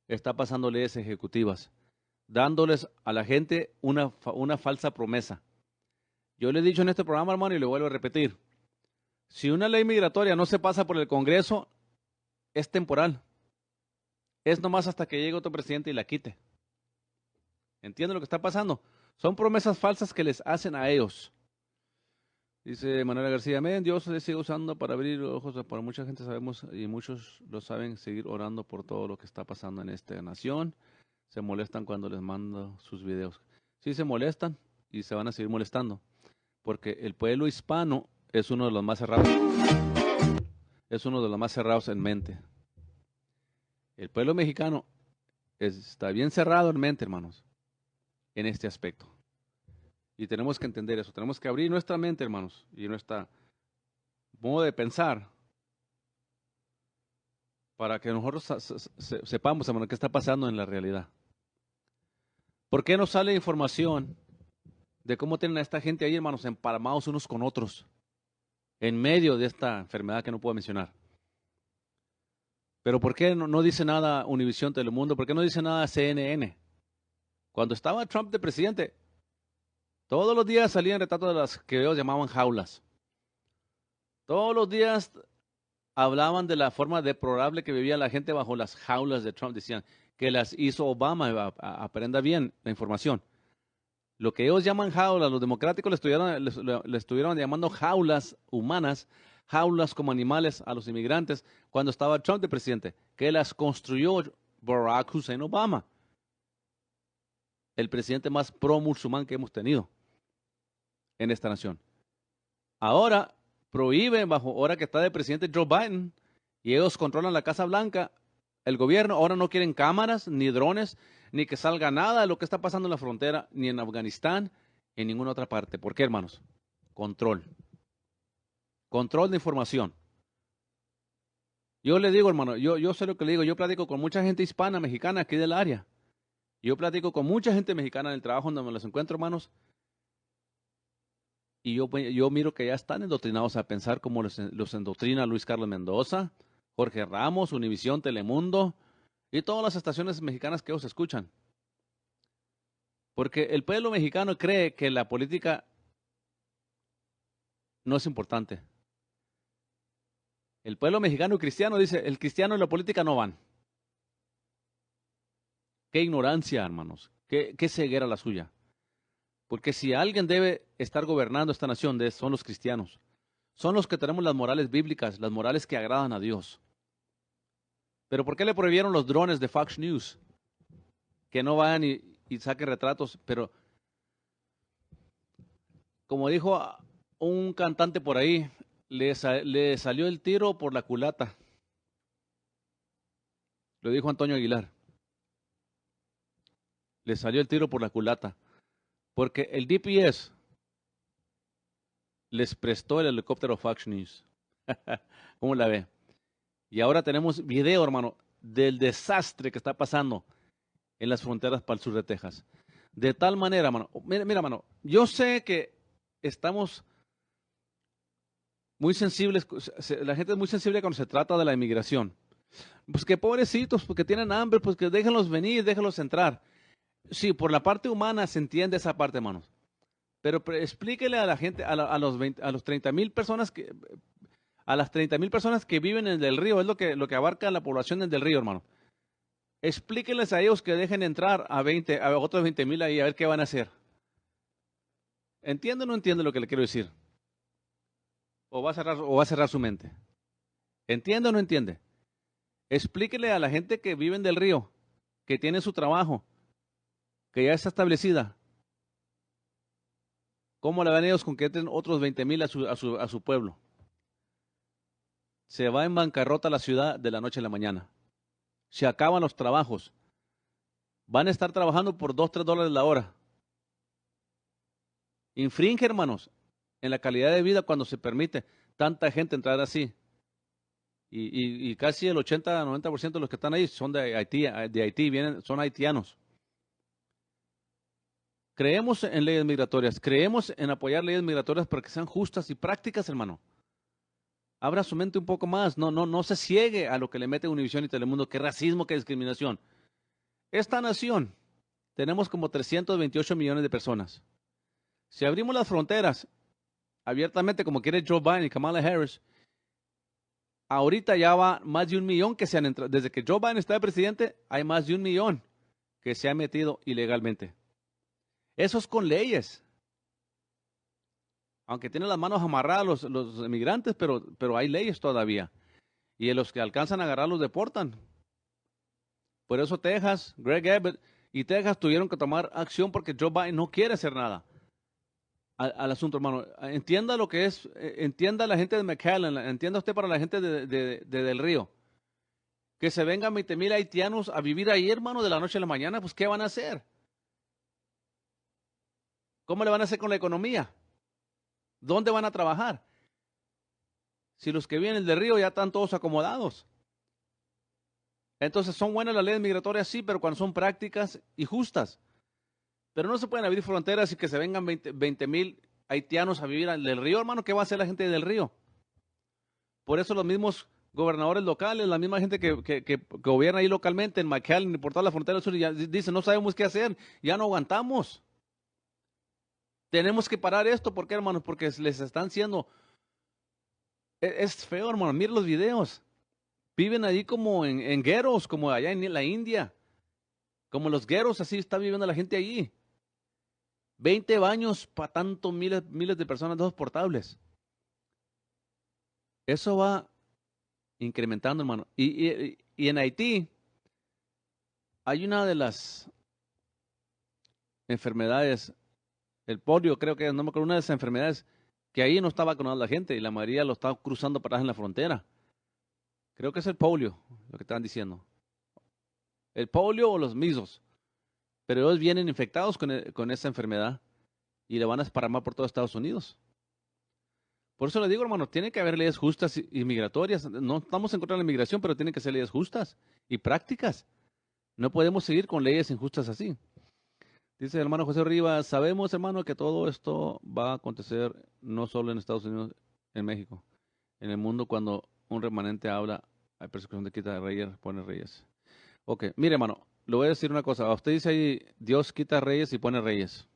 está pasando leyes ejecutivas, dándoles a la gente una falsa promesa. Yo le he dicho en este programa, hermano, y le vuelvo a repetir. Si una ley migratoria no se pasa por el Congreso, es temporal. Es nomás hasta que llegue otro presidente y la quite. ¿Entienden lo que está pasando? Son promesas falsas que les hacen a ellos. Dice Manuela García, amén, Dios se sigue usando para abrir ojos para mucha gente, sabemos, y muchos lo saben, seguir orando por todo lo que está pasando en esta nación. Se molestan cuando les mando sus videos. Sí se molestan y se van a seguir molestando, porque el pueblo hispano es uno de los más cerrados. Es uno de los más cerrados en mente. El pueblo mexicano está bien cerrado en mente, hermanos, en este aspecto. Y tenemos que entender eso. Tenemos que abrir nuestra mente, hermanos, y nuestro modo de pensar para que nosotros sepamos, hermano, qué está pasando en la realidad. ¿Por qué no sale información de cómo tienen a esta gente ahí, hermanos, empalmados unos con otros en medio de esta enfermedad que no puedo mencionar? Pero ¿por qué no dice nada Univisión Telemundo? ¿Por qué no dice nada CNN? Cuando estaba Trump de presidente, todos los días salían retratos de las que ellos llamaban jaulas. Todos los días hablaban de la forma deplorable que vivía la gente bajo las jaulas de Trump. Decían que las hizo Obama. Aprenda bien la información. Lo que ellos llaman jaulas, los democráticos le estuvieron llamando jaulas humanas, jaulas como animales a los inmigrantes cuando estaba Trump de presidente, que las construyó Barack Hussein Obama, el presidente más pro-musulmán que hemos tenido en esta nación. Ahora prohíben, ahora que está de presidente Joe Biden, y ellos controlan la Casa Blanca, el gobierno, ahora no quieren cámaras, ni drones, ni que salga nada de lo que está pasando en la frontera, ni en Afganistán, ni en ninguna otra parte. ¿Por qué, hermanos? Control. Control de información. Yo le digo, hermano, yo sé lo que le digo, yo platico con mucha gente hispana, mexicana, aquí del área. Yo platico con mucha gente mexicana en el trabajo donde me los encuentro, hermanos. Y yo miro que ya están endoctrinados a pensar como los endoctrina Luis Carlos Mendoza, Jorge Ramos, Univisión, Telemundo y todas las estaciones mexicanas que ellos escuchan. Porque el pueblo mexicano cree que la política no es importante. El pueblo mexicano cristiano dice, el cristiano y la política no van. Qué ignorancia, hermanos. Qué ceguera la suya. Porque si alguien debe estar gobernando esta nación, son los cristianos. Son los que tenemos las morales bíblicas, las morales que agradan a Dios. Pero ¿por qué le prohibieron los drones de Fox News? Que no vayan y saquen retratos. Pero como dijo un cantante por ahí, le salió el tiro por la culata. Lo dijo Antonio Aguilar. Le salió el tiro por la culata. Porque el DPS les prestó el helicóptero Fox News. ¿Cómo la ve? Y ahora tenemos video, hermano, del desastre que está pasando en las fronteras para el sur de Texas. De tal manera, hermano, mira, hermano, yo sé que estamos muy sensibles, la gente es muy sensible cuando se trata de la inmigración. Pues que pobrecitos, porque tienen hambre, pues que déjenlos venir, déjenlos entrar. Sí, por la parte humana se entiende esa parte, hermanos. Pero explíquele a la gente, a los 30,000 personas a las 30,000 personas que viven en el Del Río, es lo que abarca la población del Río, hermano. Explíquenles a ellos que dejen entrar a otros 20,000 ahí, a ver qué van a hacer. ¿Entiende o no entiende lo que le quiero decir? ¿O va a cerrar su mente? ¿Entiende o no entiende? Explíquele a la gente que vive en Del Río, que tiene su trabajo, que ya está establecida, cómo le van ellos con que entren otros 20,000 a su pueblo. Se va en bancarrota la ciudad de la noche a la mañana. Se acaban los trabajos. Van a estar trabajando por $2, $3 la hora. Infringe, hermanos, en la calidad de vida cuando se permite tanta gente entrar así. Y casi el 80-90% de los que están ahí son de Haití, son haitianos. Creemos en leyes migratorias, creemos en apoyar leyes migratorias para que sean justas y prácticas, hermano. Abra su mente un poco más, no se ciegue a lo que le mete Univisión y Telemundo, que racismo, que discriminación. Esta nación, tenemos como 328 millones de personas. Si abrimos las fronteras abiertamente como quiere Joe Biden y Kamala Harris, ahorita ya va más de 1 millón que se han entrado. Desde que Joe Biden está de presidente, hay más de 1 millón que se han metido ilegalmente. Eso es con leyes. Aunque tienen las manos amarradas los inmigrantes, pero hay leyes todavía. Y a los que alcanzan a agarrar los deportan. Por eso Texas, Greg Abbott y Texas tuvieron que tomar acción porque Joe Biden no quiere hacer nada al asunto, hermano. Entienda lo que es, entienda la gente de McAllen, entienda usted para la gente de Del Río. Que se vengan 20,000 haitianos a vivir ahí, hermano, de la noche a la mañana, pues ¿qué van a hacer? ¿Cómo le van a hacer con la economía? ¿Dónde van a trabajar? Si los que vienen del Río ya están todos acomodados. Entonces son buenas las leyes migratorias, sí, pero cuando son prácticas y justas. Pero no se pueden abrir fronteras y que se vengan 20,000 haitianos a vivir del Río, hermano. ¿Qué va a hacer la gente del Río? Por eso los mismos gobernadores locales, la misma gente que gobierna ahí localmente en McAllen y por toda la frontera del sur, ya dicen, no sabemos qué hacer, ya no aguantamos. Tenemos que parar esto, ¿por qué, hermanos? Porque les están siendo... Es feo, hermano, miren los videos. Viven ahí como en gueros, como allá en la India. Como los gueros, así está viviendo la gente allí. 20 baños para tantos miles de personas, dos portables. Eso va incrementando, hermano. Y en Haití hay una de las enfermedades, el polio, creo que no me acuerdo, una de esas enfermedades que ahí no está vacunada la gente y la mayoría lo está cruzando para atrás en la frontera. Creo que es el polio, lo que están diciendo. El polio o los measles. Pero ellos vienen infectados con esa enfermedad y le van a esparramar por todo Estados Unidos. Por eso le digo, hermano, tiene que haber leyes justas y migratorias. No estamos en contra de la inmigración, pero tienen que ser leyes justas y prácticas. No podemos seguir con leyes injustas así. Dice el hermano José Rivas, sabemos, hermano, que todo esto va a acontecer no solo en Estados Unidos, en México. En el mundo, cuando un remanente habla, hay persecución de quita reyes, pone reyes. Ok, mire, hermano, le voy a decir una cosa. Usted dice ahí, Dios quita reyes y pone reyes.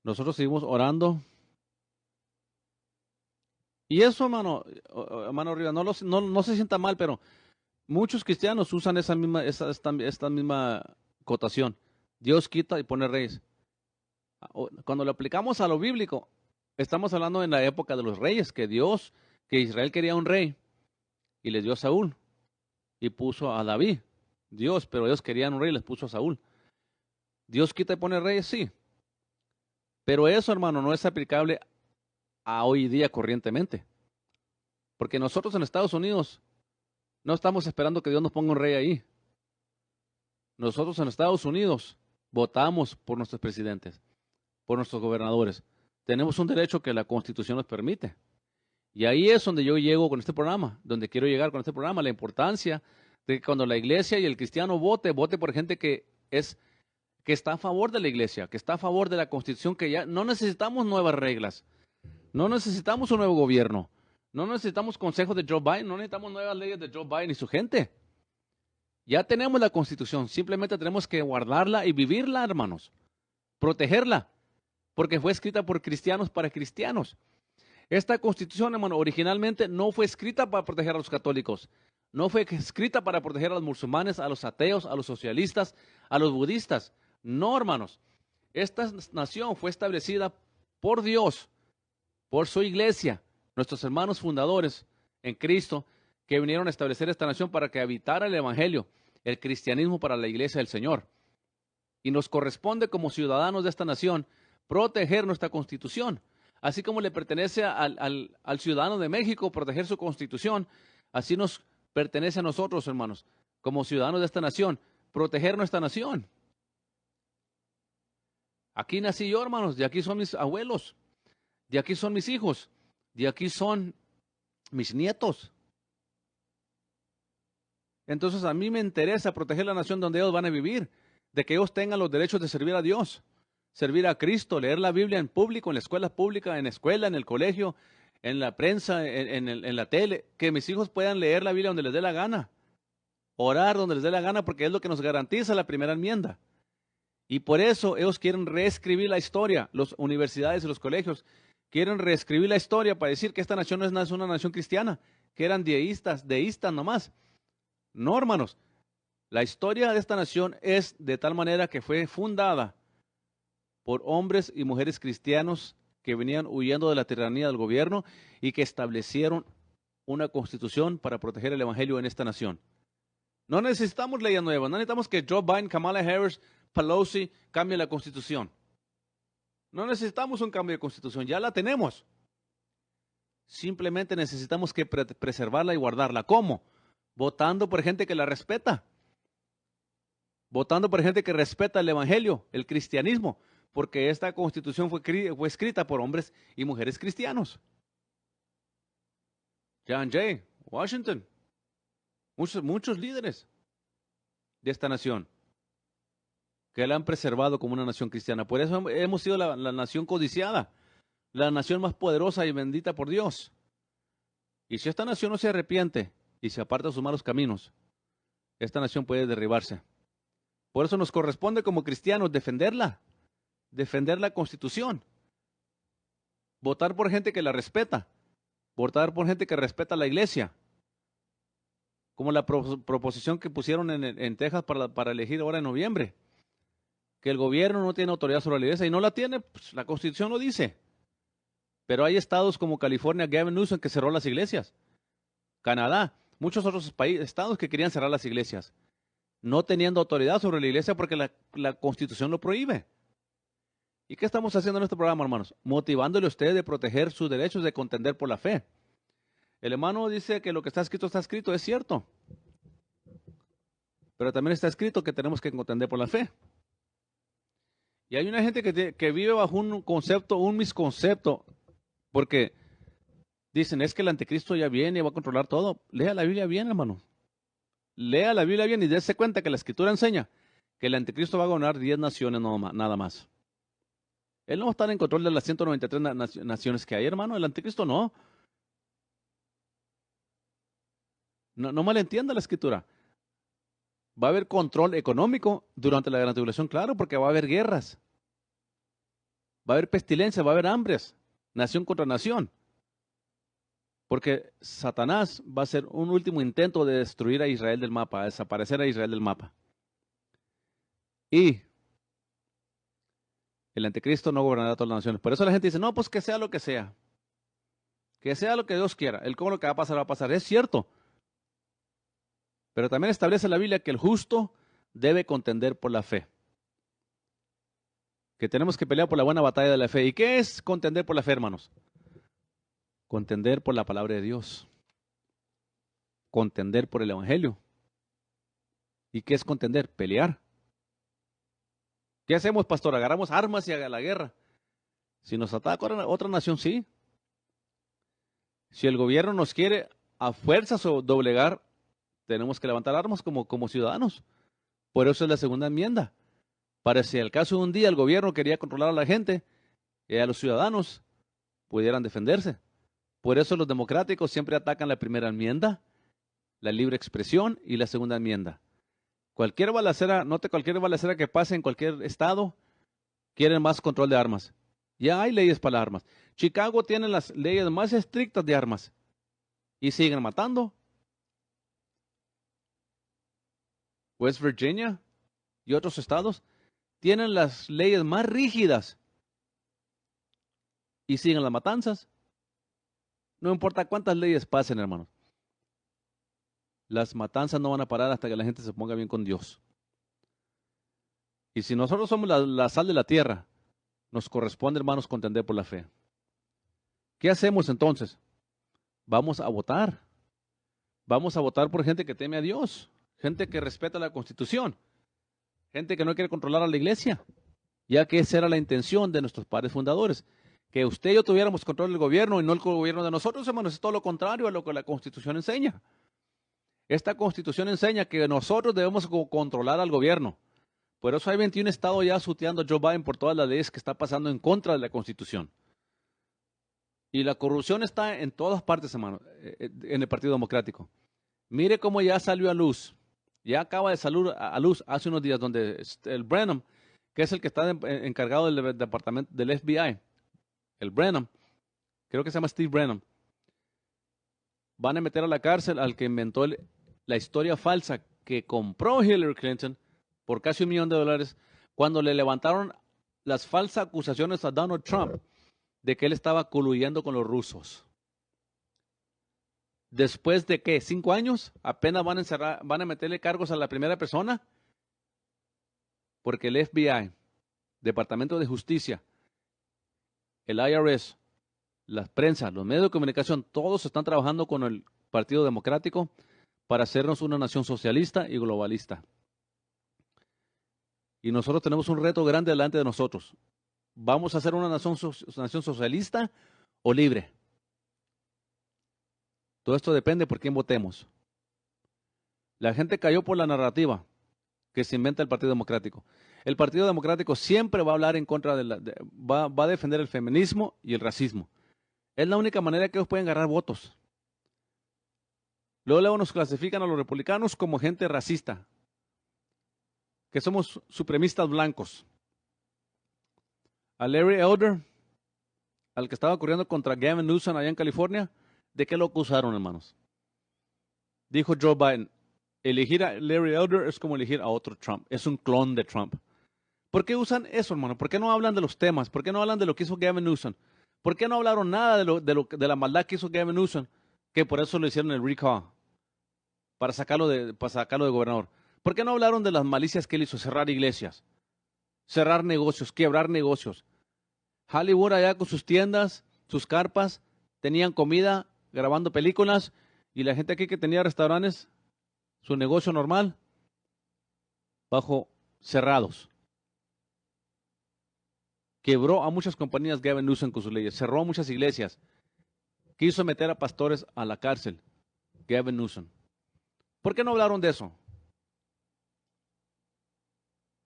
Nosotros seguimos orando. Y eso, hermano Rivas, no se sienta mal, pero muchos cristianos usan esta misma cotación. Dios quita y pone reyes. Cuando lo aplicamos a lo bíblico, estamos hablando en la época de los reyes, que Israel quería un rey y le dio a Saúl y puso a David. Pero ellos querían un rey y les puso a Saúl. Dios quita y pone reyes, sí. Pero eso, hermano, no es aplicable a hoy día corrientemente. Porque nosotros en Estados Unidos no estamos esperando que Dios nos ponga un rey ahí. Nosotros en Estados Unidos votamos por nuestros presidentes, por nuestros gobernadores. Tenemos un derecho que la Constitución nos permite. Y ahí es donde yo llego con este programa, donde quiero llegar con este programa, la importancia de que cuando la iglesia y el cristiano vote por gente que está a favor de la iglesia, que está a favor de la Constitución, que ya no necesitamos nuevas reglas, no necesitamos un nuevo gobierno, no necesitamos consejos de Joe Biden, no necesitamos nuevas leyes de Joe Biden y su gente. Ya tenemos la Constitución, simplemente tenemos que guardarla y vivirla, hermanos, protegerla, porque fue escrita por cristianos para cristianos. Esta Constitución, hermano, originalmente no fue escrita para proteger a los católicos, no fue escrita para proteger a los musulmanes, a los ateos, a los socialistas, a los budistas. No, hermanos. Esta nación fue establecida por Dios, por su iglesia, nuestros hermanos fundadores en Cristo, que vinieron a establecer esta nación para que habitara el evangelio, el cristianismo para la iglesia del Señor. Y nos corresponde como ciudadanos de esta nación proteger nuestra Constitución. Así como le pertenece al ciudadano de México proteger su Constitución, así nos pertenece a nosotros, hermanos, como ciudadanos de esta nación, proteger nuestra nación. Aquí nací yo, hermanos, de aquí son mis abuelos, de aquí son mis hijos, de aquí son mis nietos. Entonces a mí me interesa proteger la nación donde ellos van a vivir, de que ellos tengan los derechos de servir a Dios, servir a Cristo, leer la Biblia en público, en la escuela pública, en la escuela, en el colegio, en la prensa, en la tele, que mis hijos puedan leer la Biblia donde les dé la gana, orar donde les dé la gana, porque es lo que nos garantiza la primera enmienda. Y por eso ellos quieren reescribir la historia, las universidades y los colegios quieren reescribir la historia para decir que esta nación no es una nación cristiana, que eran deístas nomás. No, hermanos, la historia de esta nación es de tal manera que fue fundada por hombres y mujeres cristianos que venían huyendo de la tiranía del gobierno y que establecieron una constitución para proteger el evangelio en esta nación. No necesitamos leyes nuevas, no necesitamos que Joe Biden, Kamala Harris, Pelosi cambien la constitución. No necesitamos un cambio de constitución, ya la tenemos. Simplemente necesitamos que preservarla y guardarla. ¿Cómo? Votando por gente que la respeta. Votando por gente que respeta el evangelio, el cristianismo, porque esta constitución fue escrita por hombres y mujeres cristianos. John Jay, Washington, muchos líderes de esta nación que la han preservado como una nación cristiana. Por eso hemos sido la nación codiciada, la nación más poderosa y bendita por Dios. Y si esta nación no se arrepiente y se aparta de sus malos caminos, esta nación puede derribarse. Por eso nos corresponde como cristianos defenderla, defender la Constitución, votar por gente que la respeta, votar por gente que respeta la iglesia, como la proposición que pusieron en Texas para elegir ahora en noviembre, que el gobierno no tiene autoridad sobre la iglesia y no la tiene, pues la Constitución lo dice. Pero hay estados como California, Gavin Newsom, que cerró las iglesias. Canadá, muchos otros estados que querían cerrar las iglesias, no teniendo autoridad sobre la iglesia porque la Constitución lo prohíbe. ¿Y qué estamos haciendo en este programa, hermanos? Motivándole a usted de proteger sus derechos de contender por la fe. El hermano dice que lo que está escrito, es cierto. Pero también está escrito que tenemos que contender por la fe. Y hay una gente que vive bajo un misconcepto, porque dicen, es que el anticristo ya viene y va a controlar todo. Lea la Biblia bien, hermano. Lea la Biblia bien y dése cuenta que la Escritura enseña que el anticristo va a gobernar 10 naciones nada más. Él no va a estar en control de las 193 naciones que hay, hermano. El anticristo no. No malentienda la escritura. Va a haber control económico durante la gran tribulación, claro, porque va a haber guerras. Va a haber pestilencia, va a haber hambres, nación contra nación. Porque Satanás va a hacer un último intento de destruir a Israel del mapa, a desaparecer a Israel del mapa. Y el anticristo no gobernará todas las naciones. Por eso la gente dice, no, pues que sea lo que sea. Que sea lo que Dios quiera. El cómo lo que va a pasar. Es cierto. Pero también establece la Biblia que el justo debe contender por la fe. Que tenemos que pelear por la buena batalla de la fe. ¿Y qué es contender por la fe, hermanos? Contender por la palabra de Dios. Contender por el Evangelio. ¿Y qué es contender? Pelear. ¿Qué hacemos, pastor? Agarramos armas y a la guerra. Si nos ataca otra nación, sí. Si el gobierno nos quiere a fuerzas o doblegar, tenemos que levantar armas como ciudadanos. Por eso es la segunda enmienda. Para si al caso de un día el gobierno quería controlar a la gente y a los ciudadanos pudieran defenderse. Por eso los democráticos siempre atacan la primera enmienda, la libre expresión y la segunda enmienda. Cualquier balacera, cualquier balacera que pase en cualquier estado, quieren más control de armas. Ya hay leyes para las armas. Chicago tiene las leyes más estrictas de armas y siguen matando. West Virginia y otros estados tienen las leyes más rígidas y siguen las matanzas. No importa cuántas leyes pasen, hermanos. Las matanzas no van a parar hasta que la gente se ponga bien con Dios. Y si nosotros somos la sal de la tierra, nos corresponde, hermanos, contender por la fe. ¿Qué hacemos entonces? Vamos a votar. Vamos a votar por gente que teme a Dios, gente que respeta la Constitución, gente que no quiere controlar a la iglesia, ya que esa era la intención de nuestros padres fundadores. Que usted y yo tuviéramos control del gobierno y no el gobierno de nosotros, hermanos, es todo lo contrario a lo que la Constitución enseña. Esta Constitución enseña que nosotros debemos controlar al gobierno. Por eso hay 21 estados ya suteando a Joe Biden por todas las leyes que está pasando en contra de la Constitución. Y la corrupción está en todas partes, hermano, en el Partido Democrático. Mire cómo ya salió a luz. Ya acaba de salir a luz hace unos días donde el Brennan, que es el que está encargado del departamento del FBI, el Brennan, creo que se llama Steve Brennan, van a meter a la cárcel al que inventó la historia falsa que compró Hillary Clinton por casi $1 millón cuando le levantaron las falsas acusaciones a Donald Trump de que él estaba coluyendo con los rusos. Después de ¿qué? 5 años, apenas van a meterle cargos a la primera persona, porque el FBI, Departamento de Justicia, el IRS, la prensa, los medios de comunicación, todos están trabajando con el Partido Democrático para hacernos una nación socialista y globalista. Y nosotros tenemos un reto grande delante de nosotros. ¿Vamos a ser una nación socialista o libre? Todo esto depende por quién votemos. La gente cayó por la narrativa que se inventa el Partido Democrático. El Partido Democrático siempre va a hablar en contra va a defender el feminismo y el racismo. Es la única manera que ellos pueden ganar votos. Luego nos clasifican a los republicanos como gente racista, que somos supremistas blancos. A Larry Elder, al que estaba corriendo contra Gavin Newsom allá en California, ¿de qué lo acusaron, hermanos? Dijo Joe Biden, elegir a Larry Elder es como elegir a otro Trump, es un clon de Trump. ¿Por qué usan eso, hermano? ¿Por qué no hablan de los temas? ¿Por qué no hablan de lo que hizo Gavin Newsom? ¿Por qué no hablaron nada de la maldad que hizo Gavin Newsom? Que por eso le hicieron el recall, para sacarlo de gobernador. ¿Por qué no hablaron de las malicias que él hizo? Cerrar iglesias, cerrar negocios, quebrar negocios. Hollywood allá con sus tiendas, sus carpas, tenían comida, grabando películas, y la gente aquí que tenía restaurantes, su negocio normal, cerrados. Quebró a muchas compañías Gavin Newsom con sus leyes, cerró muchas iglesias, quiso meter a pastores a la cárcel, Gavin Newsom. ¿Por qué no hablaron de eso?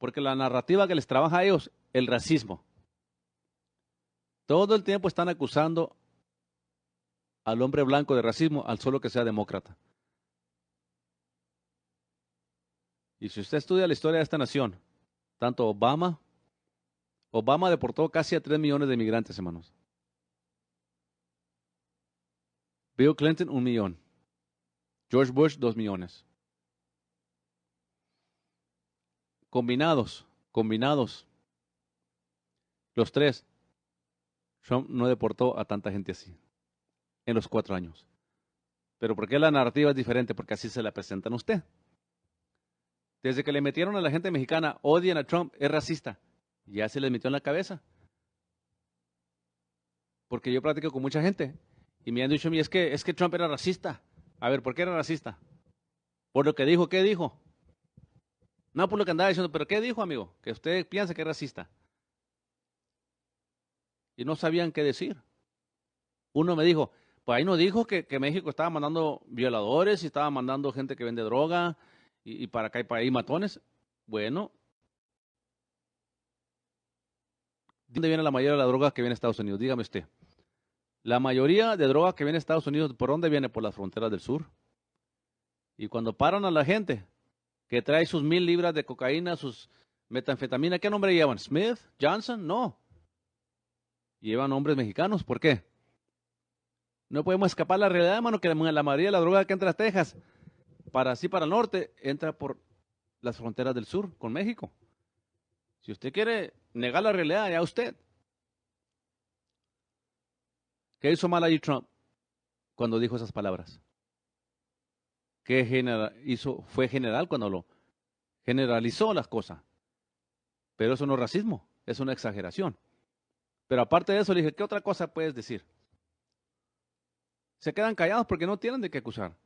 Porque la narrativa que les trabaja a ellos, el racismo. Todo el tiempo están acusando al hombre blanco de racismo, al solo que sea demócrata. Y si usted estudia la historia de esta nación, tanto Obama deportó casi a 3 millones de inmigrantes, hermanos. Bill Clinton, 1 millón. George Bush, 2 millones. Combinados, los tres, Trump no deportó a tanta gente así en los 4 años. Pero ¿por qué la narrativa es diferente? Porque así se la presentan a usted. Desde que le metieron a la gente mexicana, odian a Trump, es racista. Ya se les metió en la cabeza. Porque yo platico con mucha gente y me han dicho a mí, es que Trump era racista. A ver, ¿por qué era racista? Por lo que dijo, ¿qué dijo? No por lo que andaba diciendo, pero ¿qué dijo, amigo? Que usted piensa que es racista. Y no sabían qué decir. Uno me dijo, pues ahí no dijo que México estaba mandando violadores y estaba mandando gente que vende droga y para acá y para ahí matones. Bueno, ¿de dónde viene la mayoría de la droga que viene a Estados Unidos? Dígame usted. La mayoría de droga que viene a Estados Unidos, ¿por dónde viene? Por las fronteras del sur. Y cuando paran a la gente que trae sus 1,000 libras de cocaína, sus metanfetamina, ¿qué nombre llevan? ¿Smith? ¿Johnson? No. Llevan nombres mexicanos. ¿Por qué? No podemos escapar la realidad, hermano, que la mayoría de la droga que entra a Texas, para el norte, entra por las fronteras del sur con México. Si usted quiere negar la realidad, ya usted. ¿Qué hizo mal ahí Trump cuando dijo esas palabras? ¿Qué hizo? Fue general cuando lo generalizó las cosas. Pero eso no es racismo, es una exageración. Pero aparte de eso, le dije, ¿qué otra cosa puedes decir? Se quedan callados porque no tienen de qué acusar.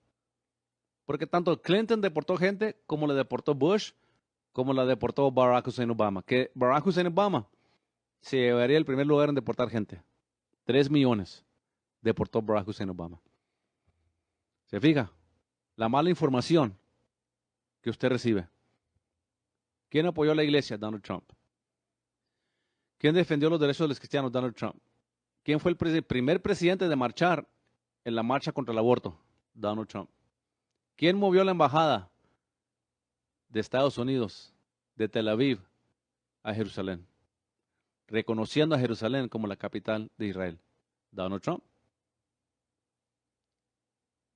Porque tanto Clinton deportó gente como le deportó Bush, como la deportó Barack Hussein Obama. Que Barack Hussein Obama se llevaría el primer lugar en deportar gente. 3 millones deportó Barack Hussein Obama. ¿Se fija? La mala información que usted recibe. ¿Quién apoyó a la iglesia? Donald Trump. ¿Quién defendió los derechos de los cristianos? Donald Trump. ¿Quién fue el primer presidente de marchar en la marcha contra el aborto? Donald Trump. ¿Quién movió la embajada de Estados Unidos, de Tel Aviv, a Jerusalén? Reconociendo a Jerusalén como la capital de Israel. Donald Trump.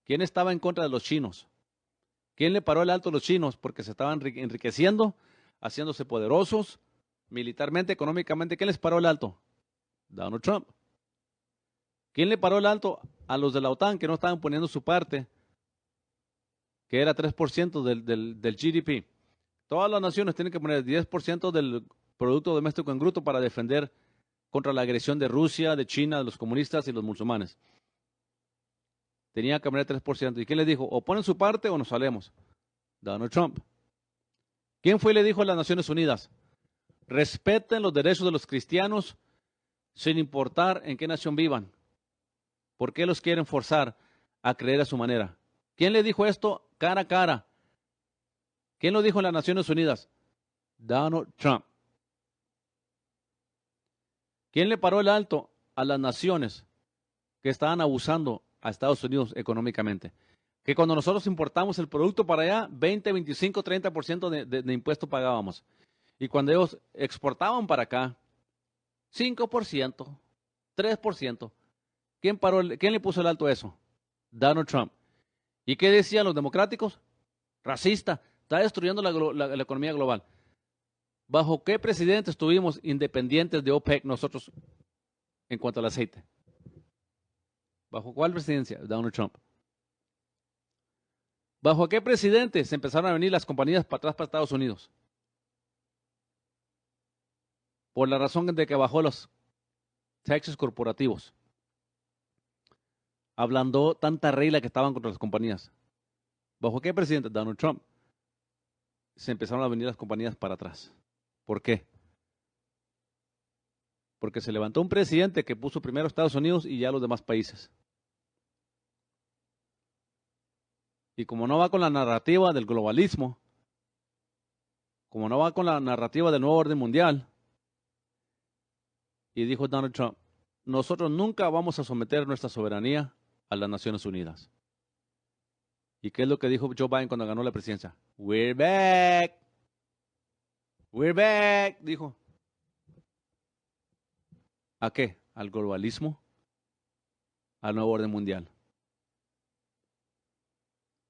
¿Quién estaba en contra de los chinos? ¿Quién le paró el alto a los chinos? Porque se estaban enriqueciendo, haciéndose poderosos, militarmente, económicamente. ¿Quién les paró el alto? Donald Trump. ¿Quién le paró el alto a los de la OTAN que no estaban poniendo su parte, que era 3% del GDP? Todas las naciones tienen que poner 10% del Producto Doméstico en Bruto para defender contra la agresión de Rusia, de China, de los comunistas y los musulmanes. Tenía que poner 3%. ¿Y quién les dijo? O ponen su parte o nos salemos. Donald Trump. ¿Quién fue y le dijo a las Naciones Unidas? Respeten los derechos de los cristianos sin importar en qué nación vivan. ¿Por qué los quieren forzar a creer a su manera? ¿Quién le dijo esto cara a cara? ¿Quién lo dijo en las Naciones Unidas? Donald Trump. ¿Quién le paró el alto a las naciones que estaban abusando a Estados Unidos económicamente? Que cuando nosotros importamos el producto para allá, 20, 25, 30% de impuesto pagábamos. Y cuando ellos exportaban para acá, 5%, 3%. ¿Quién le puso el alto a eso? Donald Trump. ¿Y qué decían los democráticos? Racista, está destruyendo la economía global. ¿Bajo qué presidente estuvimos independientes de OPEC nosotros en cuanto al aceite? ¿Bajo cuál presidencia? Donald Trump. ¿Bajo qué presidente se empezaron a venir las compañías para atrás para Estados Unidos? Por la razón de que bajó los taxes corporativos. Ablandó tanta regla que estaban contra las compañías. ¿Bajo qué presidente? Donald Trump. Se empezaron a venir las compañías para atrás. ¿Por qué? Porque se levantó un presidente que puso primero Estados Unidos y ya los demás países. Y como no va con la narrativa del globalismo, como no va con la narrativa del nuevo orden mundial, y dijo Donald Trump, nosotros nunca vamos a someter nuestra soberanía a las Naciones Unidas. ¿Y qué es lo que dijo Joe Biden cuando ganó la presidencia? We're back. We're back, dijo. ¿A qué? Al globalismo, al nuevo orden mundial.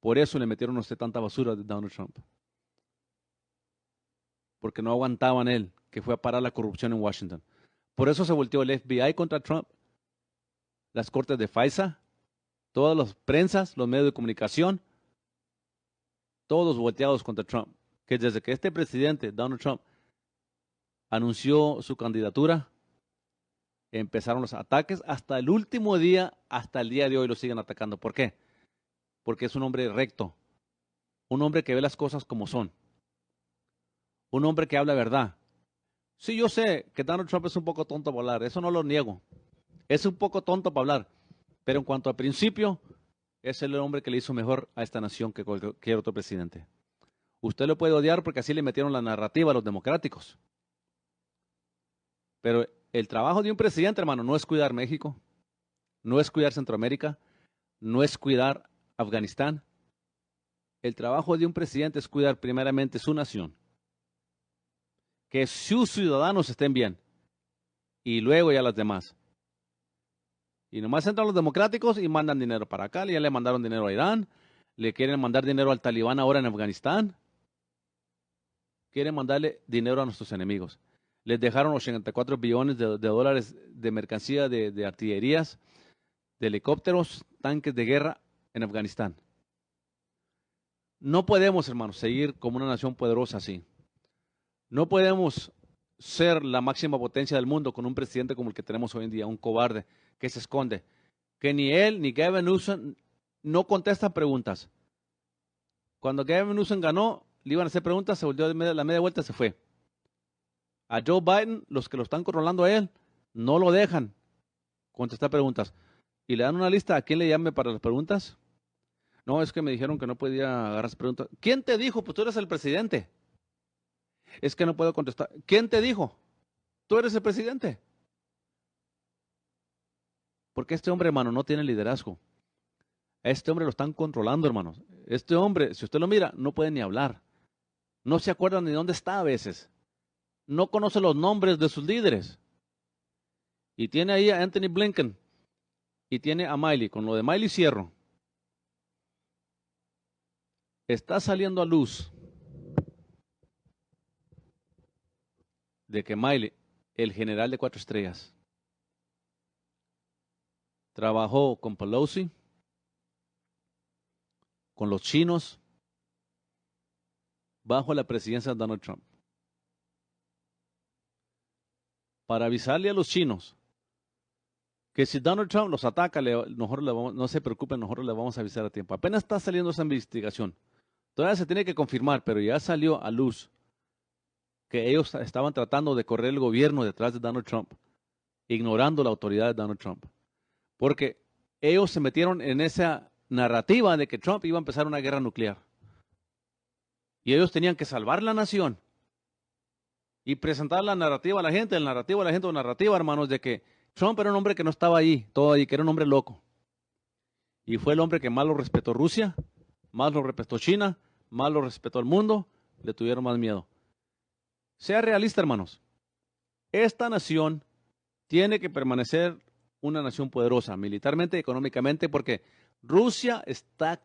Por eso le metieron a usted tanta basura de Donald Trump. Porque no aguantaban él, que fue a parar la corrupción en Washington. Por eso se volteó el FBI contra Trump, las cortes de FISA, todas las prensas, los medios de comunicación, todos volteados contra Trump. Que desde que este presidente, Donald Trump, anunció su candidatura, empezaron los ataques hasta el último día, hasta el día de hoy lo siguen atacando. ¿Por qué? Porque es un hombre recto, un hombre que ve las cosas como son, un hombre que habla verdad. Sí, yo sé que Donald Trump es un poco tonto para hablar, eso no lo niego. Es un poco tonto para hablar, pero en cuanto a principio, es el hombre que le hizo mejor a esta nación que cualquier otro presidente. Usted lo puede odiar porque así le metieron la narrativa a los democráticos. Pero el trabajo de un presidente, hermano, no es cuidar México, no es cuidar Centroamérica, no es cuidar Afganistán. El trabajo de un presidente es cuidar primeramente su nación, que sus ciudadanos estén bien, y luego ya las demás. Y nomás entran los democráticos y mandan dinero para acá, ya le mandaron dinero a Irán, le quieren mandar dinero al Talibán ahora en Afganistán, quieren mandarle dinero a nuestros enemigos. Les dejaron 84 billones de dólares de mercancía, de artillerías, de helicópteros, tanques de guerra en Afganistán. No podemos, hermanos, seguir como una nación poderosa así. No podemos ser la máxima potencia del mundo con un presidente como el que tenemos hoy en día, un cobarde que se esconde, que ni él ni Gavin Newsom no contestan preguntas. Cuando Gavin Newsom ganó, le iban a hacer preguntas, se volvió la media vuelta y se fue. A Joe Biden, los que lo están controlando a él, no lo dejan contestar preguntas. Y le dan una lista a quién le llame para las preguntas. No, es que me dijeron que no podía agarrar preguntas. ¿Quién te dijo? Pues tú eres el presidente. Es que no puedo contestar. ¿Quién te dijo? Tú eres el presidente. Porque este hombre, hermano, no tiene liderazgo. A este hombre lo están controlando, hermanos. Este hombre, si usted lo mira, no puede ni hablar. No se acuerda ni dónde está a veces. No conoce los nombres de sus líderes. Y tiene ahí a Anthony Blinken. Y tiene a Miley. Con lo de Miley cierro. Está saliendo a luz de que Miley, el general de 4 estrellas, trabajó con Pelosi, con los chinos, bajo la presidencia de Donald Trump. Para avisarle a los chinos que si Donald Trump los ataca, no se preocupen, nosotros le vamos a avisar a tiempo. Apenas está saliendo esa investigación. Todavía se tiene que confirmar, pero ya salió a luz que ellos estaban tratando de correr el gobierno detrás de Donald Trump, ignorando la autoridad de Donald Trump. Porque ellos se metieron en esa narrativa de que Trump iba a empezar una guerra nuclear. Y ellos tenían que salvar la nación y presentar la narrativa a la gente, hermanos, de que Trump era un hombre que no estaba ahí, todo ahí, que era un hombre loco. Y fue el hombre que más lo respetó Rusia, más lo respetó China, más lo respetó el mundo, le tuvieron más miedo. Sea realista, hermanos. Esta nación tiene que permanecer una nación poderosa, militarmente y económicamente, porque Rusia está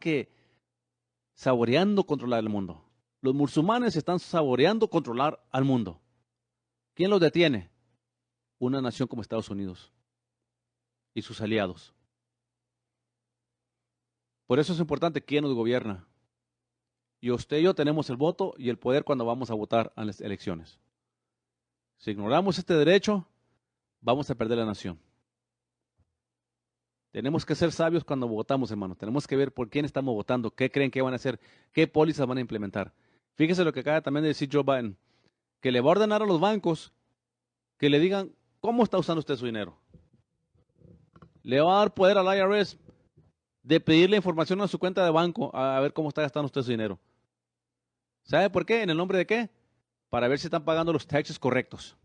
saboreando controlar el mundo. Los musulmanes están saboreando controlar al mundo. ¿Quién los detiene? Una nación como Estados Unidos y sus aliados. Por eso es importante quién nos gobierna. Y usted y yo tenemos el voto y el poder cuando vamos a votar en las elecciones. Si ignoramos este derecho, vamos a perder la nación. Tenemos que ser sabios cuando votamos, hermanos. Tenemos que ver por quién estamos votando, qué creen que van a hacer, qué pólizas van a implementar. Fíjese lo que acaba también de decir Joe Biden, que le va a ordenar a los bancos que le digan cómo está usando usted su dinero. Le va a dar poder al IRS de pedirle información a su cuenta de banco a ver cómo está gastando usted su dinero. ¿Sabe por qué? ¿En el nombre de qué? para ver si están pagando los taxes correctos.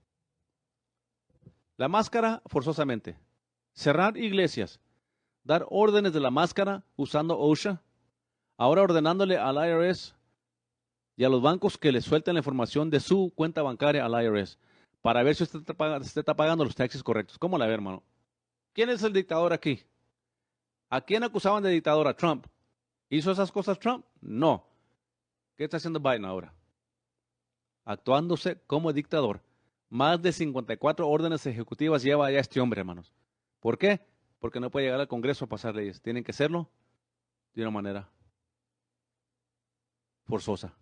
La máscara forzosamente. Cerrar iglesias. Dar órdenes de la máscara usando OSHA. Ahora ordenándole al IRS y a los bancos que le suelten la información de su cuenta bancaria al IRS para ver si usted está pagando los taxes correctos. ¿Cómo la ve, hermano? ¿Quién es el dictador aquí? ¿A quién acusaban de dictador? ¿A Trump? ¿Hizo esas cosas Trump? No. ¿Qué está haciendo Biden ahora? Actuándose como dictador. Más de 54 órdenes ejecutivas lleva ya este hombre, hermanos. ¿Por qué? Porque no puede llegar al Congreso a pasar leyes. Tienen que hacerlo de una manera forzosa.